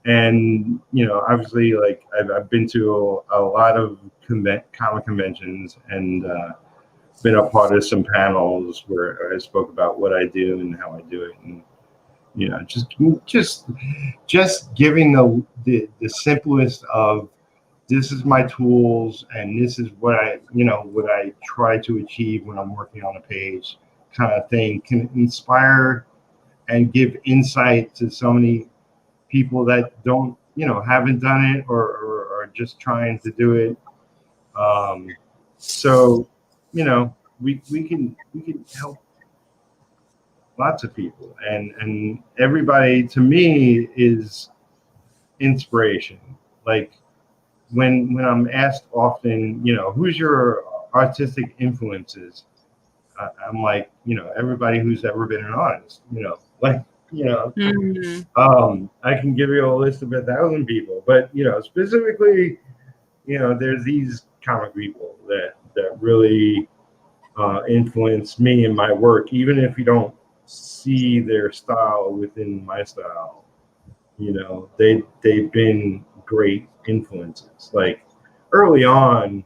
And obviously, like I've been to a lot of comic conventions, and been a part of some panels where I spoke about what I do and how I do it, and just giving the simplest of, this is my tools and this is what I try to achieve when I'm working on a page, kind of thing, can inspire and give insight to so many people that don't haven't done it, or are just trying to do it. So we can help lots of people, and everybody to me is inspiration. Like when I'm asked often, who's your artistic influences, I'm like, everybody who's ever been an artist, like I can give you a list of 1,000 people, but specifically, there's these comic people that really influence me in my work, even if you don't see their style within my style. They've been great influences. Like early on,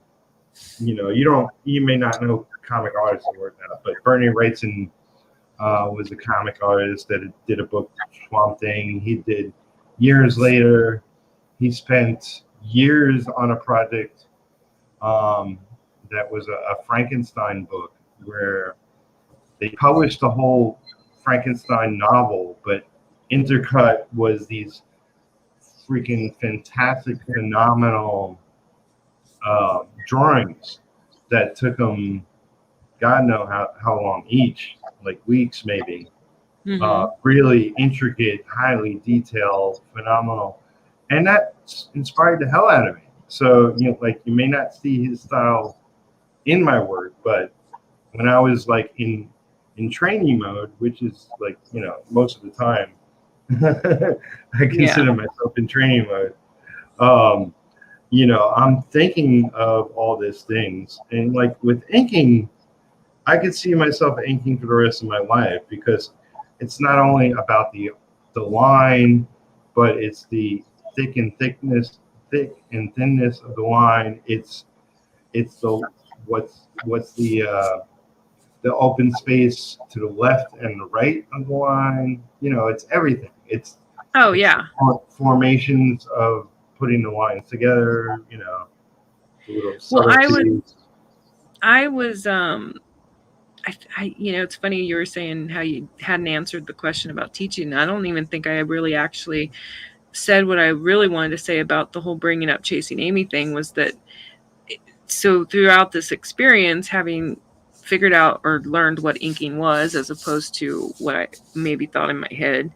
you may not know comic artists that work now, but Bernie Wrightson was a comic artist that did a book, Swamp Thing. He did years later. He spent years on a project that was a Frankenstein book, where they published the whole Frankenstein novel, but intercut was these freaking fantastic, phenomenal drawings that took them God know how long each, like weeks maybe. Really intricate, highly detailed, phenomenal, and that inspired the hell out of me. So like you may not see his style in my work, but when I was like in training mode, which is like most of the time, I consider myself in training mode. I'm thinking of all these things, and like with inking, I could see myself inking for the rest of my life, because it's not only about the line, but it's the thick and thinness of the line. It's the what's the open space to the left and the right of the line. It's everything. It's formations of putting the lines together. Well, I was it's funny you were saying how you hadn't answered the question about teaching. I don't even think I really actually said what I really wanted to say about the whole bringing up Chasing Amy thing, was that so throughout this experience, having figured out or learned what inking was, as opposed to what I maybe thought in my head,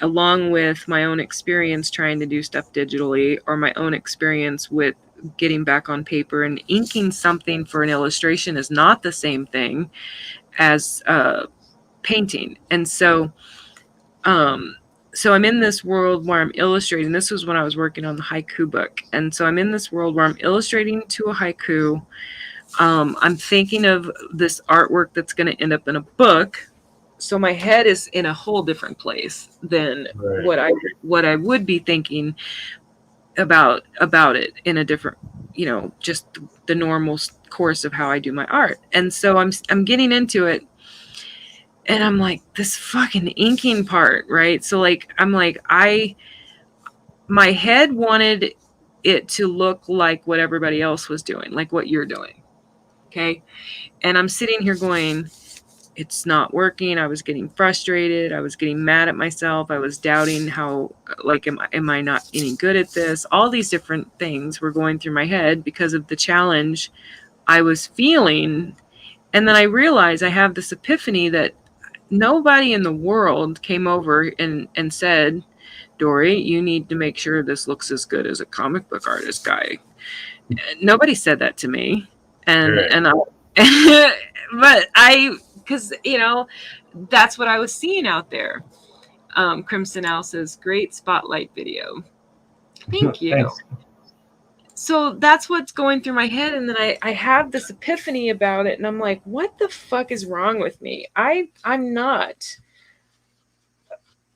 along with my own experience trying to do stuff digitally, or my own experience with getting back on paper and inking something for an illustration is not the same thing as painting. And so I'm in this world where I'm illustrating. This was when I was working on the haiku book. And so I'm in this world where I'm illustrating to a haiku. I'm thinking of this artwork that's going to end up in a book. So my head is in a whole different place than what I would be thinking about it in a different, just the normal course of how I do my art. And so I'm getting into it, and I'm like, this fucking inking part, right? So like I'm like, my head wanted it to look like what everybody else was doing, like what you're doing. Okay. And I'm sitting here going, it's not working. I was getting frustrated. I was getting mad at myself. I was doubting how, like, am I not any good at this? All these different things were going through my head because of the challenge I was feeling. And then I realized I have this epiphany that nobody in the world came over and said, Dori, you need to make sure this looks as good as a comic book artist guy. Nobody said that to me. And I, but because that's what I was seeing out there. Crimson Owl says, great spotlight video. Thank you. Thanks. So that's what's going through my head, and then I have this epiphany about it, and I'm like, what the fuck is wrong with me? I'm not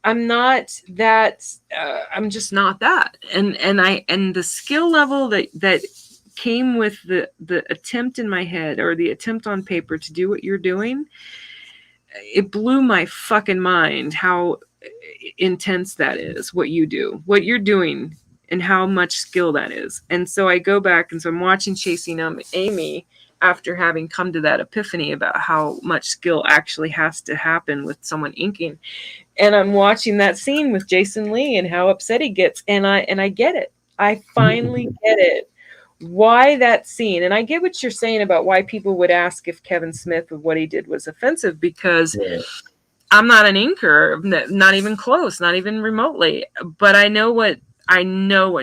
that I'm just not that. And the skill level that came with the attempt in my head, or the attempt on paper to do what you're doing, it blew my fucking mind how intense that is, what you're doing, and how much skill that is. And so I go back, and so I'm watching Chasing Amy after having come to that epiphany about how much skill actually has to happen with someone inking. And I'm watching that scene with Jason Lee and how upset he gets, and I get it. I finally get it. Why that scene. And I get what you're saying about why people would ask if Kevin Smith of what he did was offensive, because I'm not an inker, not even close, not even remotely. But I know what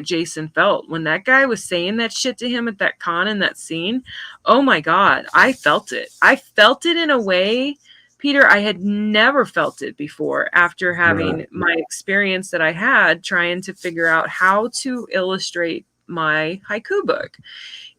Jason felt when that guy was saying that shit to him at that con in that scene. Oh my God, I felt it. I felt it in a way, Peter, I had never felt it before, after having my experience that I had trying to figure out how to illustrate my haiku book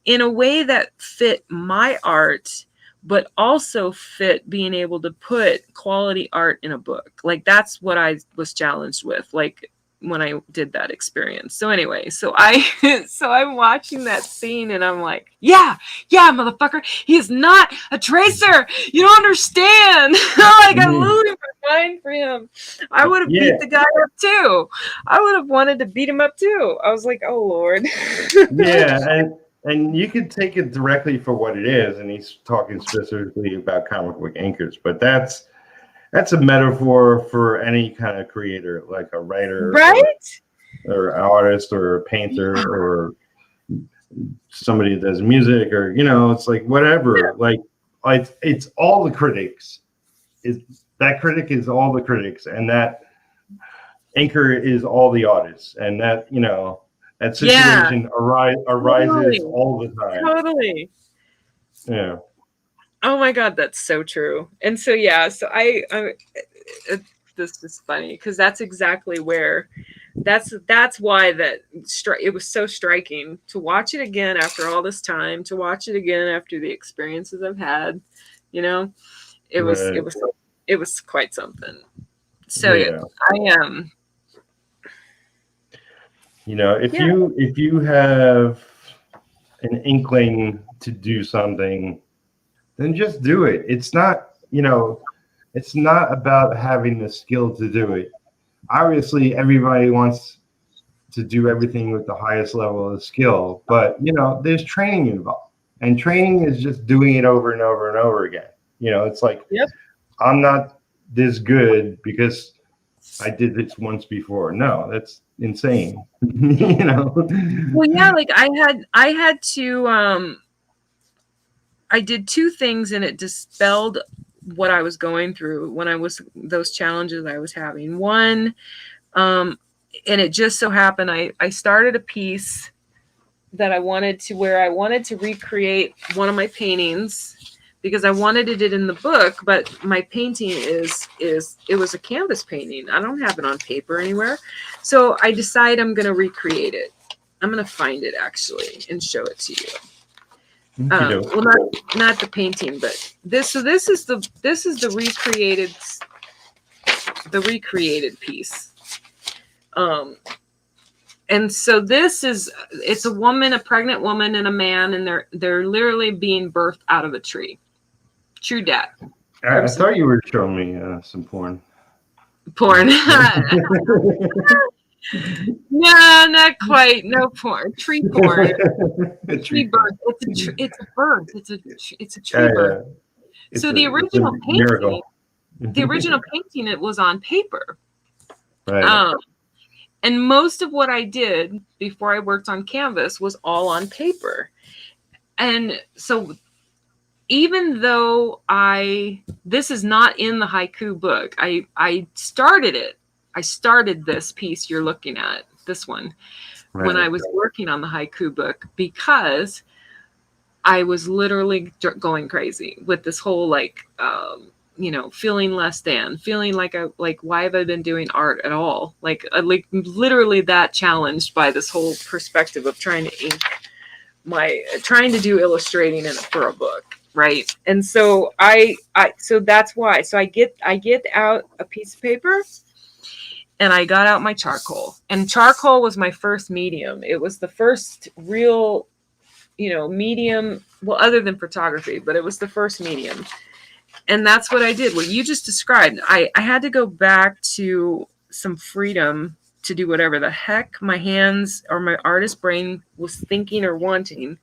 in a way that fit my art, but also fit being able to put quality art in a book. Like, that's what I was challenged with, like, when I did that experience. So anyway, so I'm watching that scene, and I'm like, yeah, motherfucker, he is not a tracer. You don't understand. Like, I'm losing my mind for him. I would have beat the guy up too. I would have wanted to beat him up too. I was like, oh Lord. And you can take it directly for what it is, and he's talking specifically about comic book inkers, but that's a metaphor for any kind of creator, like a writer, right? Or an artist, or a painter, or somebody that does music, or it's like whatever. Like it's all the critics. That critic is all the critics, and that inker is all the artists, and that that situation arises all the time. Totally. Yeah. Oh my God, that's so true. And so so this is funny, because that's exactly where that's why it was so striking to watch it again after all this time, to watch it again after the experiences I've had. It was quite something. So I am. If you have an inkling to do something, then just do it. It's not, it's not about having the skill to do it. Obviously, everybody wants to do everything with the highest level of skill, but there's training involved, and training is just doing it over and over and over again. It's like, I'm not this good because I did this once before. No, that's insane. Well, yeah, like I had to I did two things, and it dispelled what I was going through when I was those challenges I was having. One, and it just so happened I started a piece that I wanted to recreate one of my paintings, because I wanted it in the book, but my painting it was a canvas painting. I don't have it on paper anywhere. So I decide I'm going to recreate it. I'm going to find it actually and show it to you. Well, not the painting, but this. So this is the recreated the recreated piece. And so it's a pregnant woman and a man, and they're literally being birthed out of a tree. True dat. I thought you were showing me some porn. Porn. No, not quite. No porn. Tree porn. Tree birth. It's a birth. It's a tree birth. So the original painting, it was on paper. Right. And most of what I did before I worked on canvas was all on paper. And so even though this is not in the haiku book, I started it. I started this piece you're looking at, this one, right, when I was working on the haiku book, because I was literally going crazy with this whole feeling less than, feeling like why have I been doing art at all? Like literally that challenged by this whole perspective of trying to do illustrating for a book. Right. And so so that's why. So I get out a piece of paper and I got out my charcoal, and charcoal was my first medium. It was the first real, medium, well, other than photography, but it was the first medium. And that's what I did. What you just described, I had to go back to some freedom to do whatever the heck my hands or my artist brain was thinking or wanting.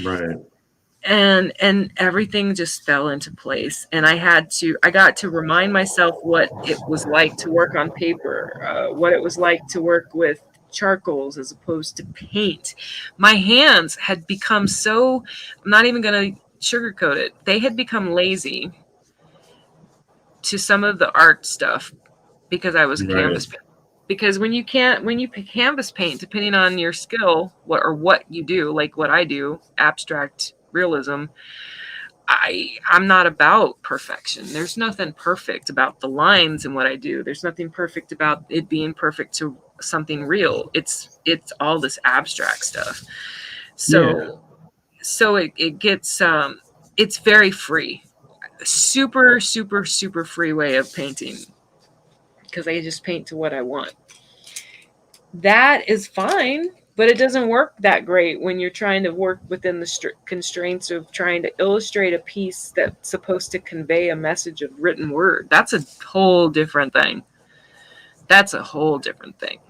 Right. And everything just fell into place. And I got to remind myself what it was like to work on paper, what it was like to work with charcoals as opposed to paint. My hands had become I'm not even going to sugarcoat it. They had become lazy to some of the art stuff because I was a canvas painter. Because when you canvas paint, depending on your skill, what you do, like what I do, abstract realism, I'm not about perfection. There's nothing perfect about the lines and what I do. There's nothing perfect about it being perfect to something real. It's all this abstract stuff. So it gets it's very free. Super, super, super free way of painting, because I just paint to what I want. That is fine, but it doesn't work that great when you're trying to work within the constraints of trying to illustrate a piece that's supposed to convey a message of written word. That's a whole different thing.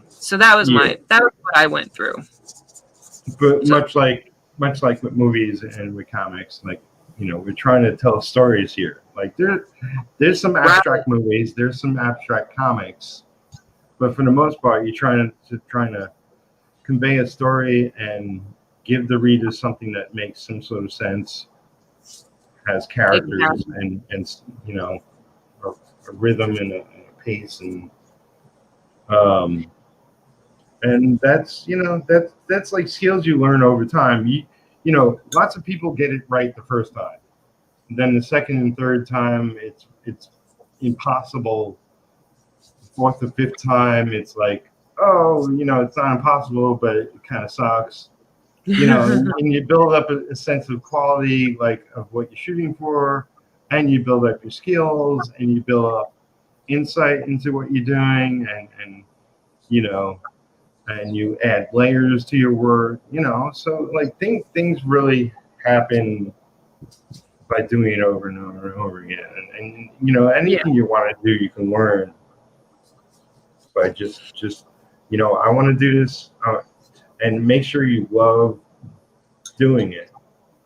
So that was what I went through. But much like with movies and with comics, we're trying to tell stories here. Like there's some abstract movies, there's some abstract comics, but for the most part, you're trying to convey a story and give the reader something that makes some sort of sense, has characters and a rhythm and a pace, and that's like skills you learn over time. Lots of people get it right the first time. Then the second and third time, it's impossible. Fourth or fifth time, it's like, oh, it's not impossible, but it kind of sucks. And you build up a sense of quality, of what you're shooting for, and you build up your skills, and you build up insight into what you're doing, and you add layers to your work, so things really happen by doing it over and over and over again. And anything you want to do, you can learn by just I want to do this, and make sure you love doing it,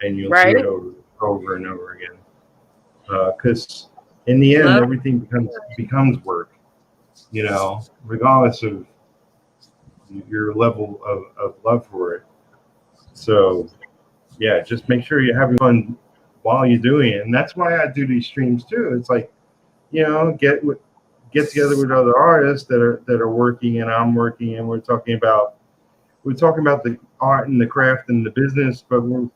and you'll do it over and over again. Because in the end, everything becomes work, regardless of your level of love for it. So just make sure you're having fun while you're doing it. And that's why I do these streams too. It's like, get together with other artists that are working and I'm working, and we're talking about the art and the craft and the business, but we're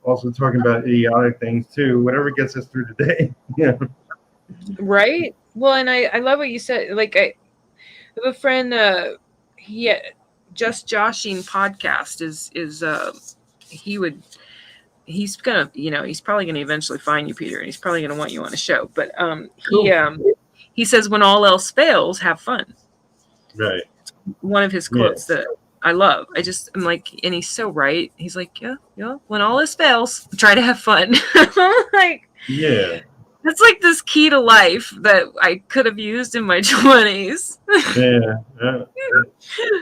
also talking about idiotic things too, whatever gets us through the day. Right. Well, and I love what you said. Like, I have a friend, Just Joshing podcast he's probably gonna eventually find you, Peter, and he's probably gonna want you on a show. But cool. he says, when all else fails, have fun. Right. One of his quotes that I love. I'm like, and he's so right. He's like, yeah, when all else fails, try to have fun. Like, yeah. that's like this key to life that I could have used in my 20s. Yeah.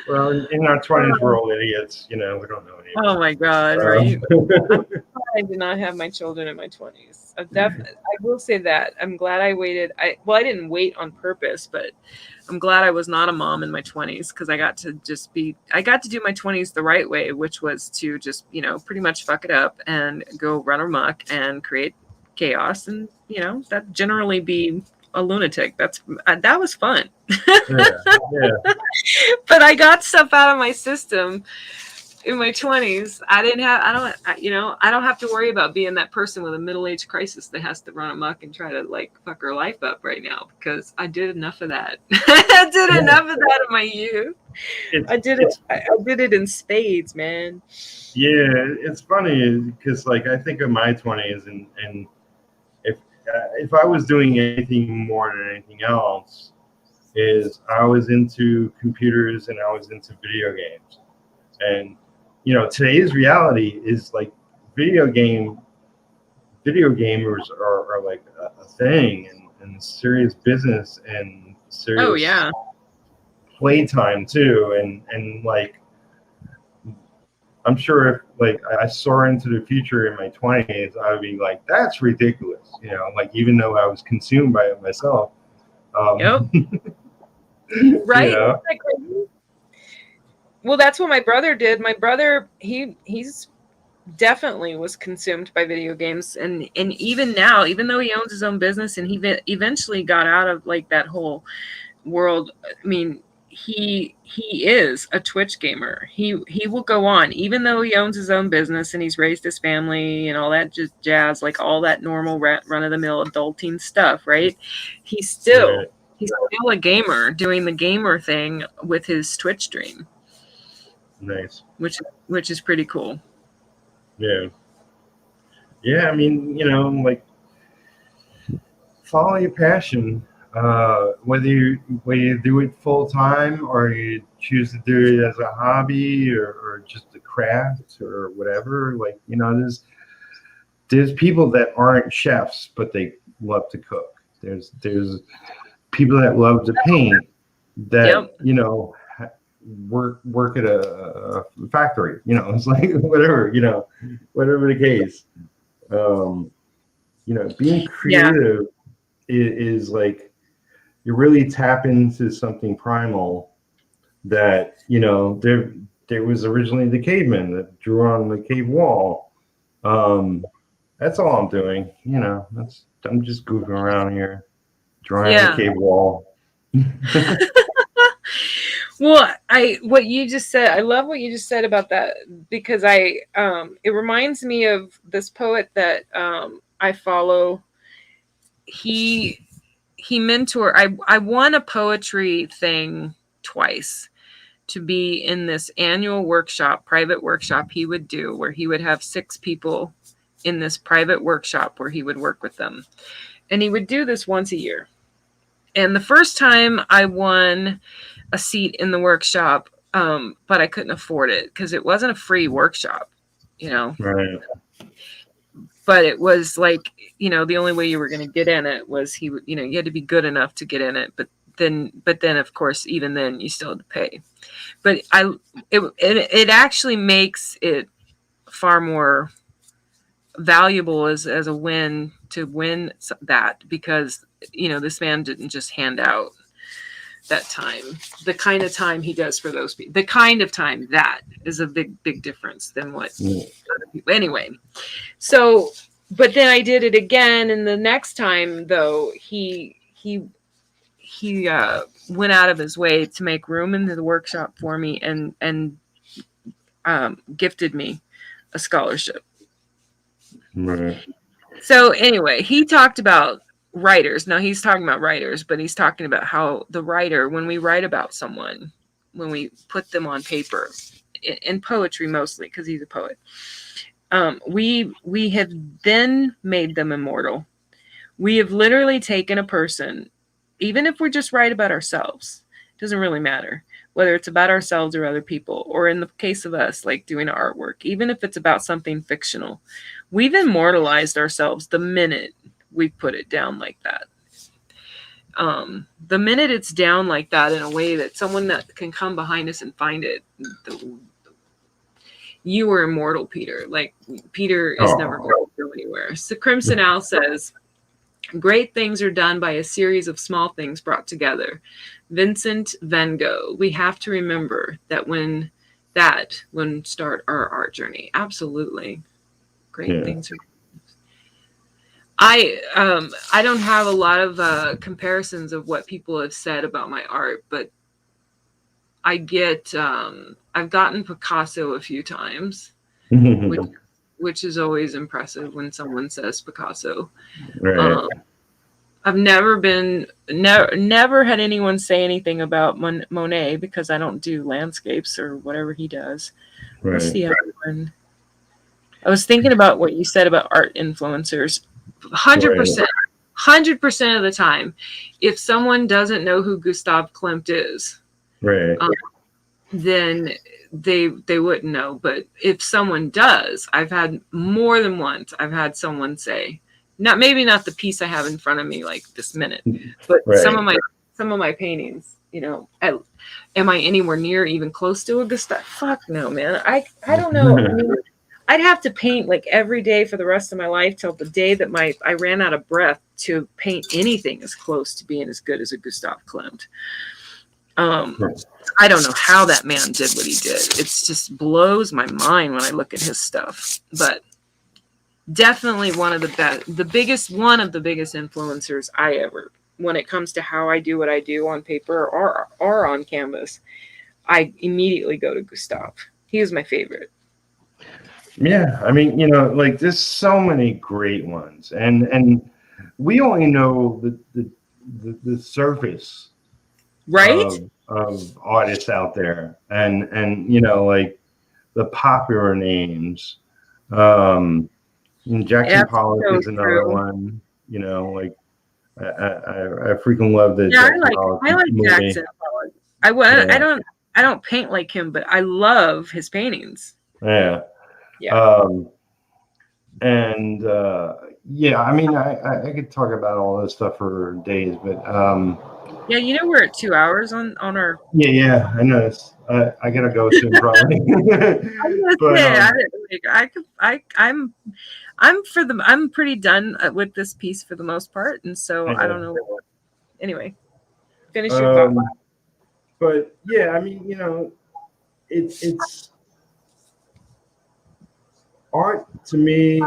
Well, in our 20s, we're all idiots. We don't know anything. Oh my God, right? I did not have my children in my 20s. I will say that. I'm glad I waited. I didn't wait on purpose, but I'm glad I was not a mom in my 20s because I got to do my 20s the right way, which was to just, pretty much fuck it up and go run amok and create chaos and, that generally be a lunatic. That was fun. Yeah. But I got stuff out of my system in my 20s. I don't have to worry about being that person with a middle-age crisis that has to run amok and try to like fuck her life up right now because I did enough of that. I did enough of that in my youth. I did it in spades, man. Yeah, it's funny because like I think of my 20s and if I was doing anything more than anything else, is I was into computers and I was into video games. And today's reality is like video gamers are like a thing and serious business and serious playtime too. And like I'm sure if like I soar into the future in my 20s, I would be like, that's ridiculous. Like even though I was consumed by it myself. Yep. Right. Well, that's what my brother did. My brother, he's definitely was consumed by video games, and even now, even though he owns his own business and he eventually got out of like that whole world. I mean, he is a Twitch gamer. He will go on, even though he owns his own business and he's raised his family and all that just jazz, like all that normal run of the mill adulting stuff, right? He's still a gamer doing the gamer thing with his Twitch stream. Nice. Which is pretty cool. Yeah. Yeah, I mean, like follow your passion. Whether you do it full time or you choose to do it as a hobby or just a craft or whatever, like there's people that aren't chefs but they love to cook. There's people that love to paint that work at a factory. It's like whatever the case. Being creative is like you really tap into something primal that there was originally the caveman that drew on the cave wall. That's all I'm doing. I'm just goofing around here drawing on the cave wall. Well, what you just said, I love what you just said about that because it reminds me of this poet that I follow. He mentored. I won a poetry thing twice to be in this annual private workshop he would do where he would have 6 people in this private workshop where he would work with them. And he would do this once a year. And the first time I won a seat in the workshop, but I couldn't afford it because it wasn't a free workshop, Right. But it was like, the only way you were going to get in it was you had to be good enough to get in it. But then of course, even then you still had to pay. But it actually makes it far more valuable as a win to win that because, this man didn't just hand out that time, the kind of time he does for those people, the kind of time that is a big difference than what other people. Anyway, so, but then I did it again. And the next time though, he went out of his way to make room in the workshop for me and gifted me a scholarship. Right. So anyway, he talked about writers. Now he's talking about writers, but he's talking about how the writer, when we write about someone, when we put them on paper, in poetry mostly, because he's a poet, we have then made them immortal. We have literally taken a person even if we just write about ourselves, it doesn't really matter whether it's about ourselves or other people, or in the case of us, like doing artwork, even if it's about something fictional, we've immortalized ourselves the minute we put it down like that. The minute it's down like that in a way that someone that can come behind us and find it, you were immortal, Peter. Like, Peter is never going to go anywhere. So Crimson Owl says, great things are done by a series of small things brought together. Vincent Van Gogh. We have to remember that when start our art journey. Absolutely. Great things are. I don't have a lot of comparisons of what people have said about my art, but I get I've gotten Picasso a few times, which is always impressive when someone says Picasso. Right. I've never had anyone say anything about Monet, because I don't do landscapes or whatever he does. Right. What's the other one? I was thinking about what you said about art influencers. 100%. 100% of the time, if someone doesn't know who Gustav Klimt is, right, then they wouldn't know. But if someone does, I've had more than once, I've had someone say, maybe not the piece I have in front of me like this minute, but some of my paintings, you know, am I anywhere near even close to a Gustav? Fuck no, man. I don't know. I mean, I'd have to paint like every day for the rest of my life till the day that I ran out of breath to paint anything as close to being as good as a Gustav Klimt. I don't know how that man did what he did. It just blows my mind when I look at his stuff. But definitely one of the biggest influencers I ever, when it comes to how I do what I do on paper or on canvas, I immediately go to Gustav. He is my favorite. Yeah, I mean, you know, like there's so many great ones, and we only know the surface, right, of artists out there, and you know, like the popular names. Jackson Pollock is another one. You know, like I freaking love the Jackson Pollock I like movie. Jackson Pollock. I don't paint like him, but I love his paintings. Yeah. Yeah. Yeah, I mean, I could talk about all this stuff for days, but yeah, you know, we're at 2 hours on our. Yeah, I know. I gotta go soon, probably. I'm pretty done with this piece for the most part, and so I don't know. Anyway, finish your thought. But yeah, I mean, you know, it's art to me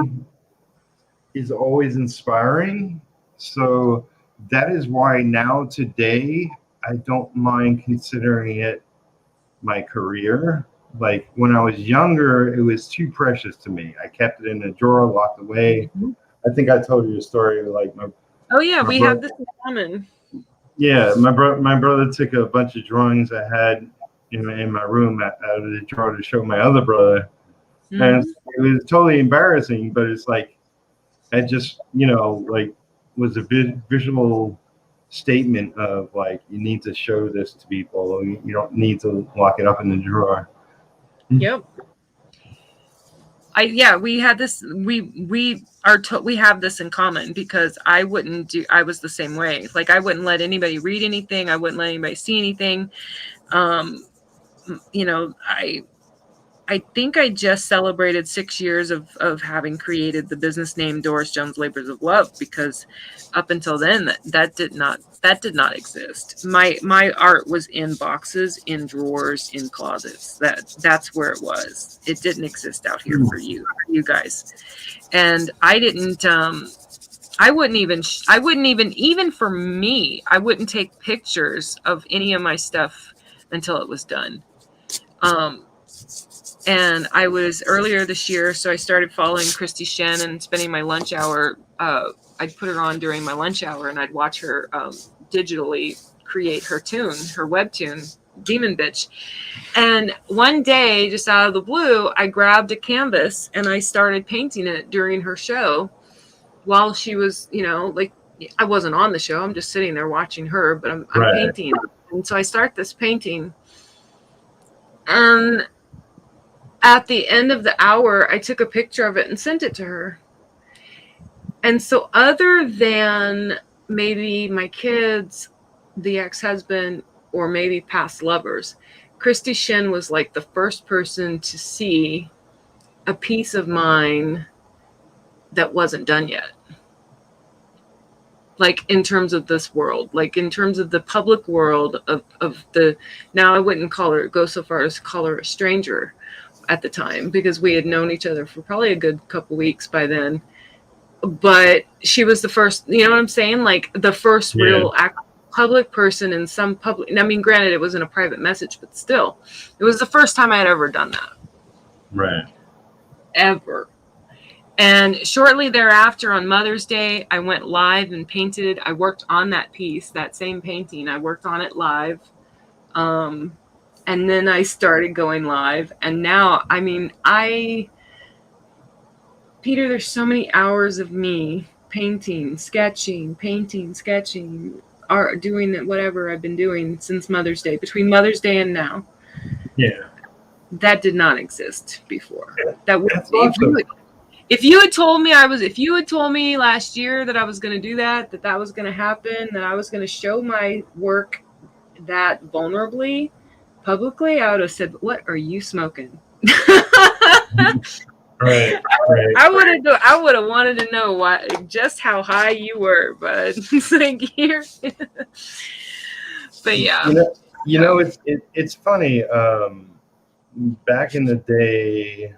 is always inspiring. So that is why now today I don't mind considering it my career. Like when I was younger, it was too precious to me. I kept it in a drawer, locked away. I think I told you a story like we have this in common. Yeah, my brother took a bunch of drawings I had in my room out of the drawer to show my other brother. And it was totally embarrassing, but it's like, I just, you know, like was a visual statement of like, you need to show this to people. You don't need to lock it up in the drawer. Yep. We had this, we have this in common, because I was the same way. Like, I wouldn't let anybody read anything. I wouldn't let anybody see anything. You know, I think I just celebrated 6 years of having created the business name Doris Jones Labors of Love, because up until then that did not exist. My art was in boxes, in drawers, in closets. That's where it was. It didn't exist out here for you guys. And I didn't I wouldn't even for me, I wouldn't take pictures of any of my stuff until it was done. And I was earlier this year, so I started following Christy Shen and spending my lunch hour. I'd put her on during my lunch hour, and I'd watch her digitally create her webtoon, Demon Bitch. And one day, just out of the blue, I grabbed a canvas and I started painting it during her show while she was, you know, like I wasn't on the show. I'm just sitting there watching her, but I'm Right. painting. And so I start this painting. And at the end of the hour, I took a picture of it and sent it to her. And so, other than maybe my kids, the ex husband, or maybe past lovers, Christy Shin was like the first person to see a piece of mine that wasn't done yet. Like in terms of this world, like in terms of the public world of the, now I wouldn't go so far as call her a stranger at the time, because we had known each other for probably a good couple weeks by then. But she was the first, you know what I'm saying? Like the first real public person in some public, I mean, granted, it wasn't a private message, but still, it was the first time I had ever done that. Right. Ever. And shortly thereafter, on Mother's Day, I went live and painted. I worked on that piece, that same painting. I worked on it live. And then I started going live. And now, I mean, Peter, there's so many hours of me painting, sketching, art, doing whatever I've been doing since Mother's Day, between Mother's Day and now. Yeah. That did not exist before. That would, That's awesome. if you had told me last year that I was going to do that was going to happen, that I was going to show my work that vulnerably, publicly, I would have said, "What are you smoking?" Right. I would have wanted to know just how high you were, but it's like here. But yeah, it's funny. Back in the day,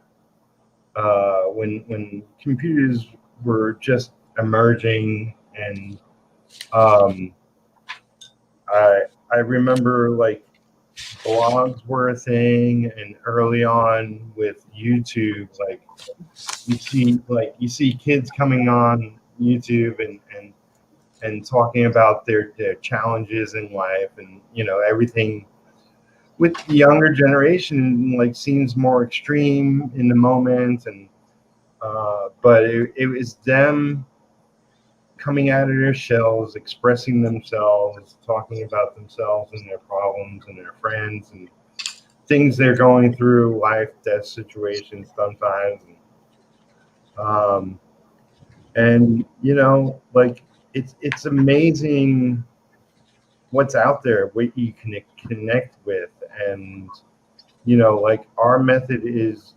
when computers were just emerging, and I remember like blogs were a thing, and early on with YouTube, like you see kids coming on YouTube and talking about their challenges in life, and everything with the younger generation like seems more extreme in the moment, and but it was them coming out of their shells, expressing themselves, talking about themselves and their problems and their friends and things they're going through, life, death situations sometimes. And like it's amazing what's out there, what you can connect with. And like our method is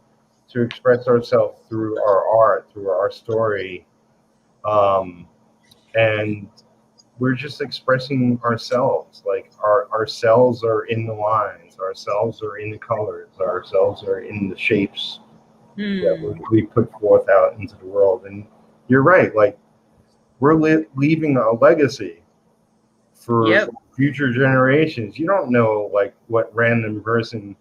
to express ourselves through our art, through our story, and we're just expressing ourselves. Like our cells are in the lines, our cells are in the colors, our cells are in the shapes that we put forth out into the world. And you're right, like we're leaving a legacy for future generations. You don't know like what random person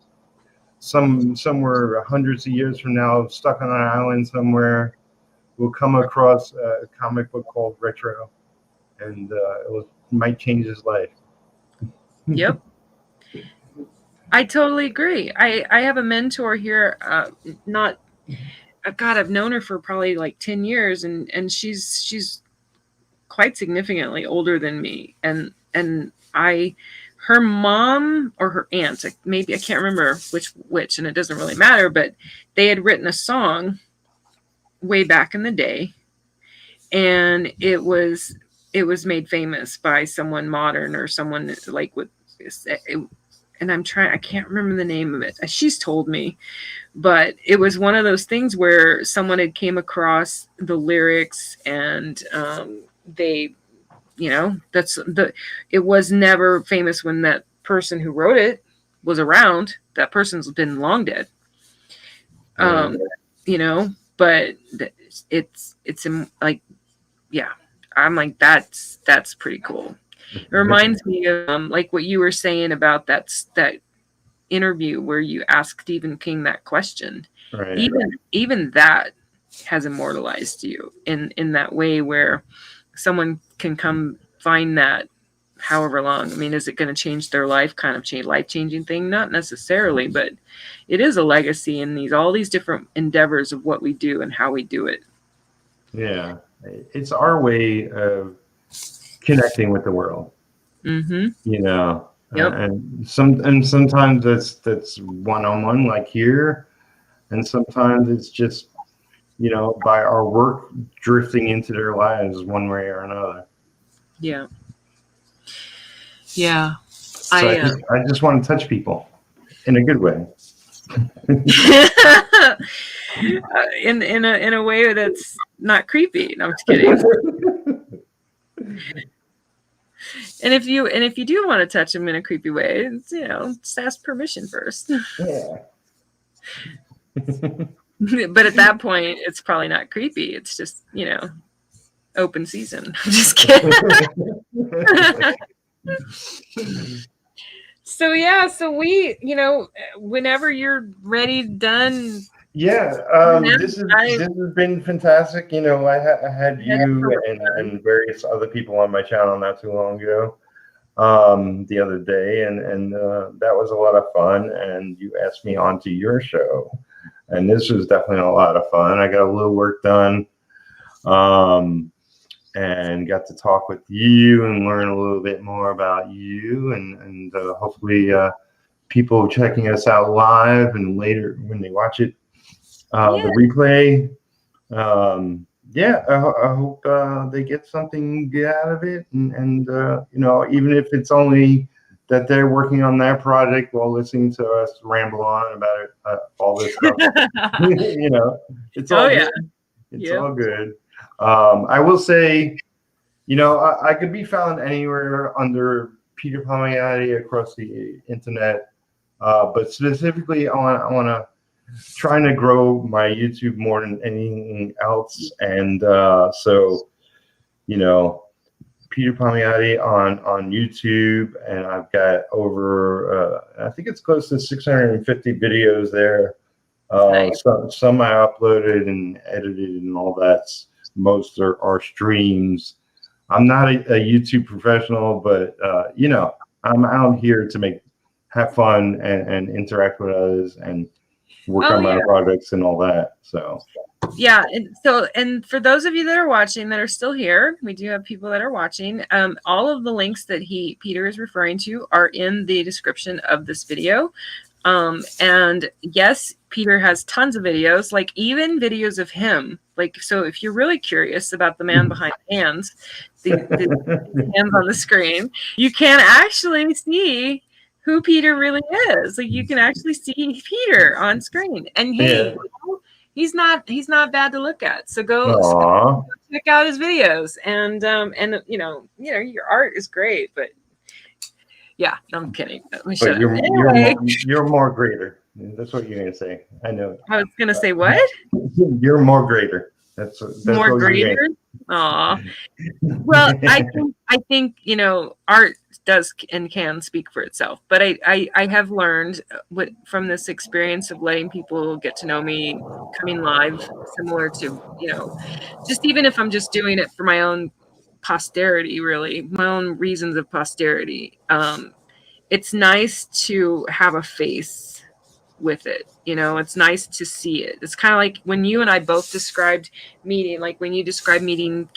somewhere hundreds of years from now, stuck on an island somewhere, will come across a comic book called Retro, and it might change his life. Yep. I totally agree. I have a mentor here, God, I've known her for probably like 10 years, and she's quite significantly older than me. And her mom or her aunt, maybe, I can't remember which, and it doesn't really matter, but they had written a song way back in the day, and it was made famous by someone modern or someone like with and I can't remember the name of it. She's told me, but it was one of those things where someone had came across the lyrics, and they, it was never famous when that person who wrote it was around. That person's been long dead. But it's like, yeah, I'm like, that's pretty cool. It reminds me of like what you were saying about that interview where you asked Stephen King that question. Right. Even that has immortalized you in that way, where someone can come find that however long. I mean, is it going to change their life? Kind of life-changing thing? Not necessarily, but it is a legacy in all these different endeavors of what we do and how we do it. Yeah, it's our way of connecting with the world. Mm-hmm. You know, Yep. and sometimes that's one-on-one, like here, and sometimes it's just, you know, by our work drifting into their lives one way or another. Yeah. Yeah. So I just want to touch people in a good way. In a way that's not creepy. No, I'm just kidding. And if you do want to touch them in a creepy way, it's, you know, just ask permission first. Yeah. But at that point, it's probably not creepy. It's just, you know, open season. I'm just kidding. So yeah, so we, you know, whenever you're ready, done. Yeah, this has been fantastic. You know, I had you and various other people on my channel not too long ago, the other day, and that was a lot of fun. And you asked me onto your show, and this was definitely a lot of fun. I got a little work done, and got to talk with you and learn a little bit more about you, and hopefully people checking us out live and later when they watch it, the replay. Yeah, I hope they get something good out of it, and you know, even if it's only that they're working on their project while listening to us ramble on about it, all this stuff. You know, it's all good. It's all good. I will say, you know, I could be found anywhere under Peter Palmiotti across the internet, but specifically, I want to trying to grow my YouTube more than anything else, and so, you know, Peter Palmiotti on YouTube, and I've got over I think it's close to 650 videos there. Nice. Some I uploaded and edited and all that. Most are streams. I'm not a YouTube professional, but you know, I'm out here to have fun and interact with others and work on my projects and all that. So yeah, and for those of you that are watching that are still here, we do have people that are watching. All of the links that Peter is referring to are in the description of this video. And yes, Peter has tons of videos, like even videos of him. Like, so if you're really curious about the man behind the hands, the hands on the screen, you can actually see who Peter really is. Like, you can actually see Peter on screen, and he's not bad to look at. So go check out his videos, and you know your art is great, but yeah, I'm kidding. But you're more greater. That's what you're gonna say. I know. I was gonna say what? You're more greater. That's more what greater. Aw. Well, I think you know, art does and can speak for itself. But I have learned from this experience of letting people get to know me, coming live, similar to, you know, just even if I'm just doing it for my own posterity, really, my own reasons of posterity. It's nice to have a face with it. You know, it's nice to see it. It's kind of like when you and I both described meeting, like when you described meeting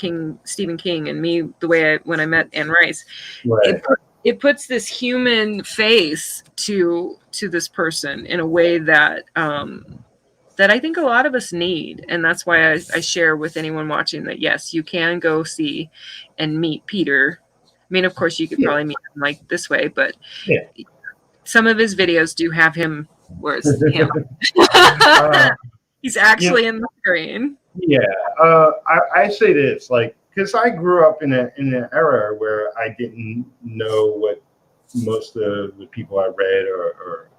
Stephen King, and me the way when I met Anne Rice. Right. It puts this human face to this person in a way that that I think a lot of us need. And that's why I share with anyone watching that, yes, you can go see and meet Peter. I mean, of course, you could probably meet him like this way, but some of his videos do have him. Where's him? He's actually in the screen. Yeah, I say this, like, because I grew up in an era where I didn't know what most of the people I read or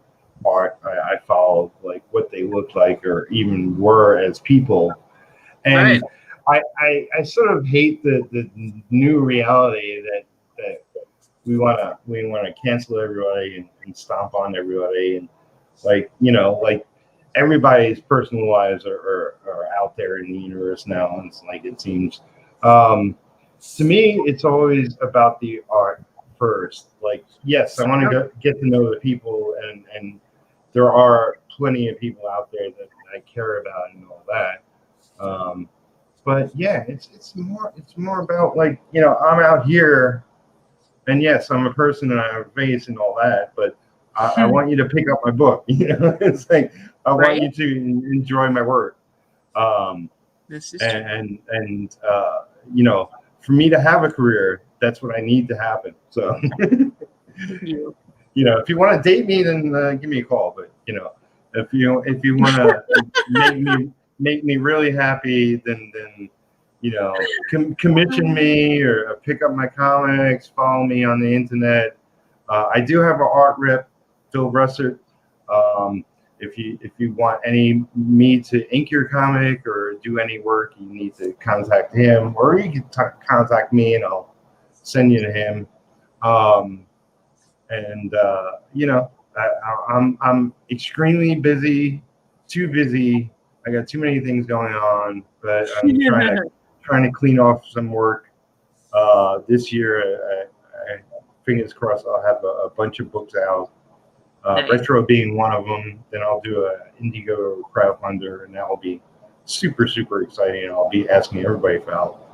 art I followed, like what they looked like or even were as people, and I sort of hate the new reality that we want to cancel everybody and stomp on everybody, and like, you know, like everybody's personal lives are out there in the universe now, and it's like, it seems to me it's always about the art first. Like, yes, I want to get to know the people, and there are plenty of people out there that I care about and all that, But yeah, it's more about like, you know, I'm out here, and yes, I'm a person and I have a face and all that, but I want you to pick up my book. You know, it's like I Right? want you to enjoy my work. This is true. And you know, for me to have a career, that's what I need to happen. So, You. you know, if you want to date me, then give me a call. But you know, if you want to make me really happy, then you know, commission me or pick up my comics, follow me on the internet. I do have an art rep, Phil Russert. If you want me to ink your comic or do any work, you need to contact him, or you can contact me and I'll send you to him. You know, I'm extremely busy, too busy. I got too many things going on, but I'm trying to clean off some work this year. Fingers crossed, I'll have a bunch of books out. Nice. Retro being one of them. Then I'll do a Indigo crowdfunder, and that will be super exciting. And I'll be asking everybody for help.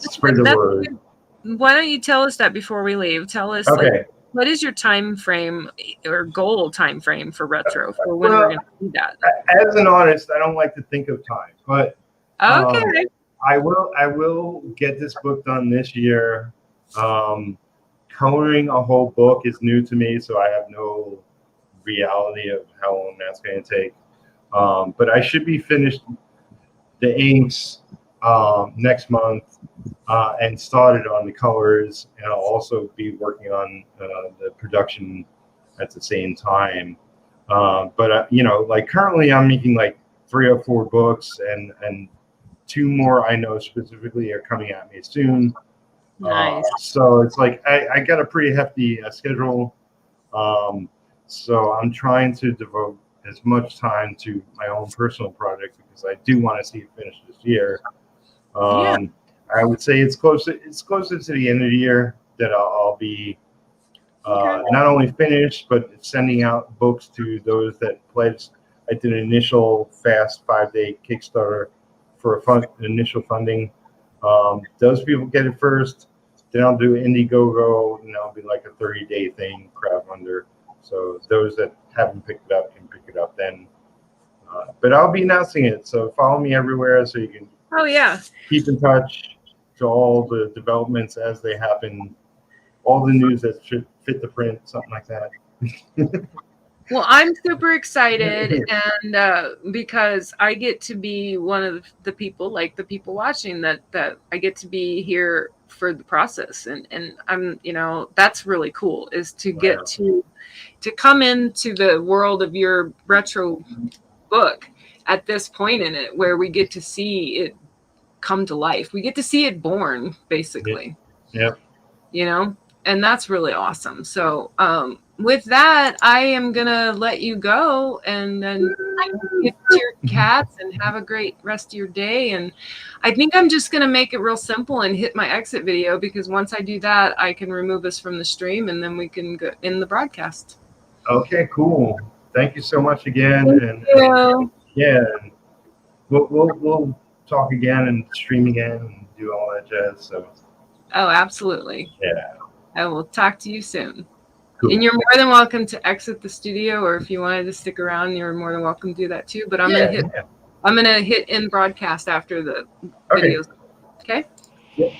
Spread the word. Why don't you tell us that before we leave? Tell us, okay. Like, what is your time frame or goal time frame for retro for when we're going to do that? As an artist, I don't like to think of time, but okay. I will get this book done this year. Coloring a whole book is new to me, so I have no reality of how long that's going to take. But I should be finished the inks next month and started on the colors, and I'll also be working on the production at the same time. But you know, like currently I'm making like 3 or 4 books, and 2 more I know specifically are coming at me soon. Nice. So it's like I got a pretty hefty schedule. So I'm trying to devote as much time to my own personal projects because I do want to see it finished this year. Yeah. I would say it's closer to the end of the year that I'll be not only finished but sending out books to those that pledged. I did an initial fast 5-day Kickstarter for initial funding. Those people get it first. Then I'll do Indiegogo, and that'll be like a 30-day thing, crowdfunder. So those that haven't picked it up can pick it up then. But I'll be announcing it, so follow me everywhere so you can keep in touch to all the developments as they happen, all the news that should fit the print, something like that. Well, I'm super excited, and because I get to be one of the people, like the people watching, that I get to be here for the process, and I'm, you know, that's really cool, is to get to come into the world of your retro book at this point in it, where we get to see it come to life. We get to see it born, basically. Yeah. You know, and that's really awesome. So, with that, I am going to let you go and then get to your cats and have a great rest of your day. And I think I'm just going to make it real simple and hit my exit video, because once I do that, I can remove us from the stream and then we can go in the broadcast. Okay, cool. Thank you so much again. Thank you. Yeah, we'll talk again and stream again and do all that jazz. So. Oh, absolutely. Yeah. I will talk to you soon. Cool. And you're more than welcome to exit the studio, or if you wanted to stick around, you're more than welcome to do that too. But I'm gonna hit end broadcast after the videos. Okay? Yep.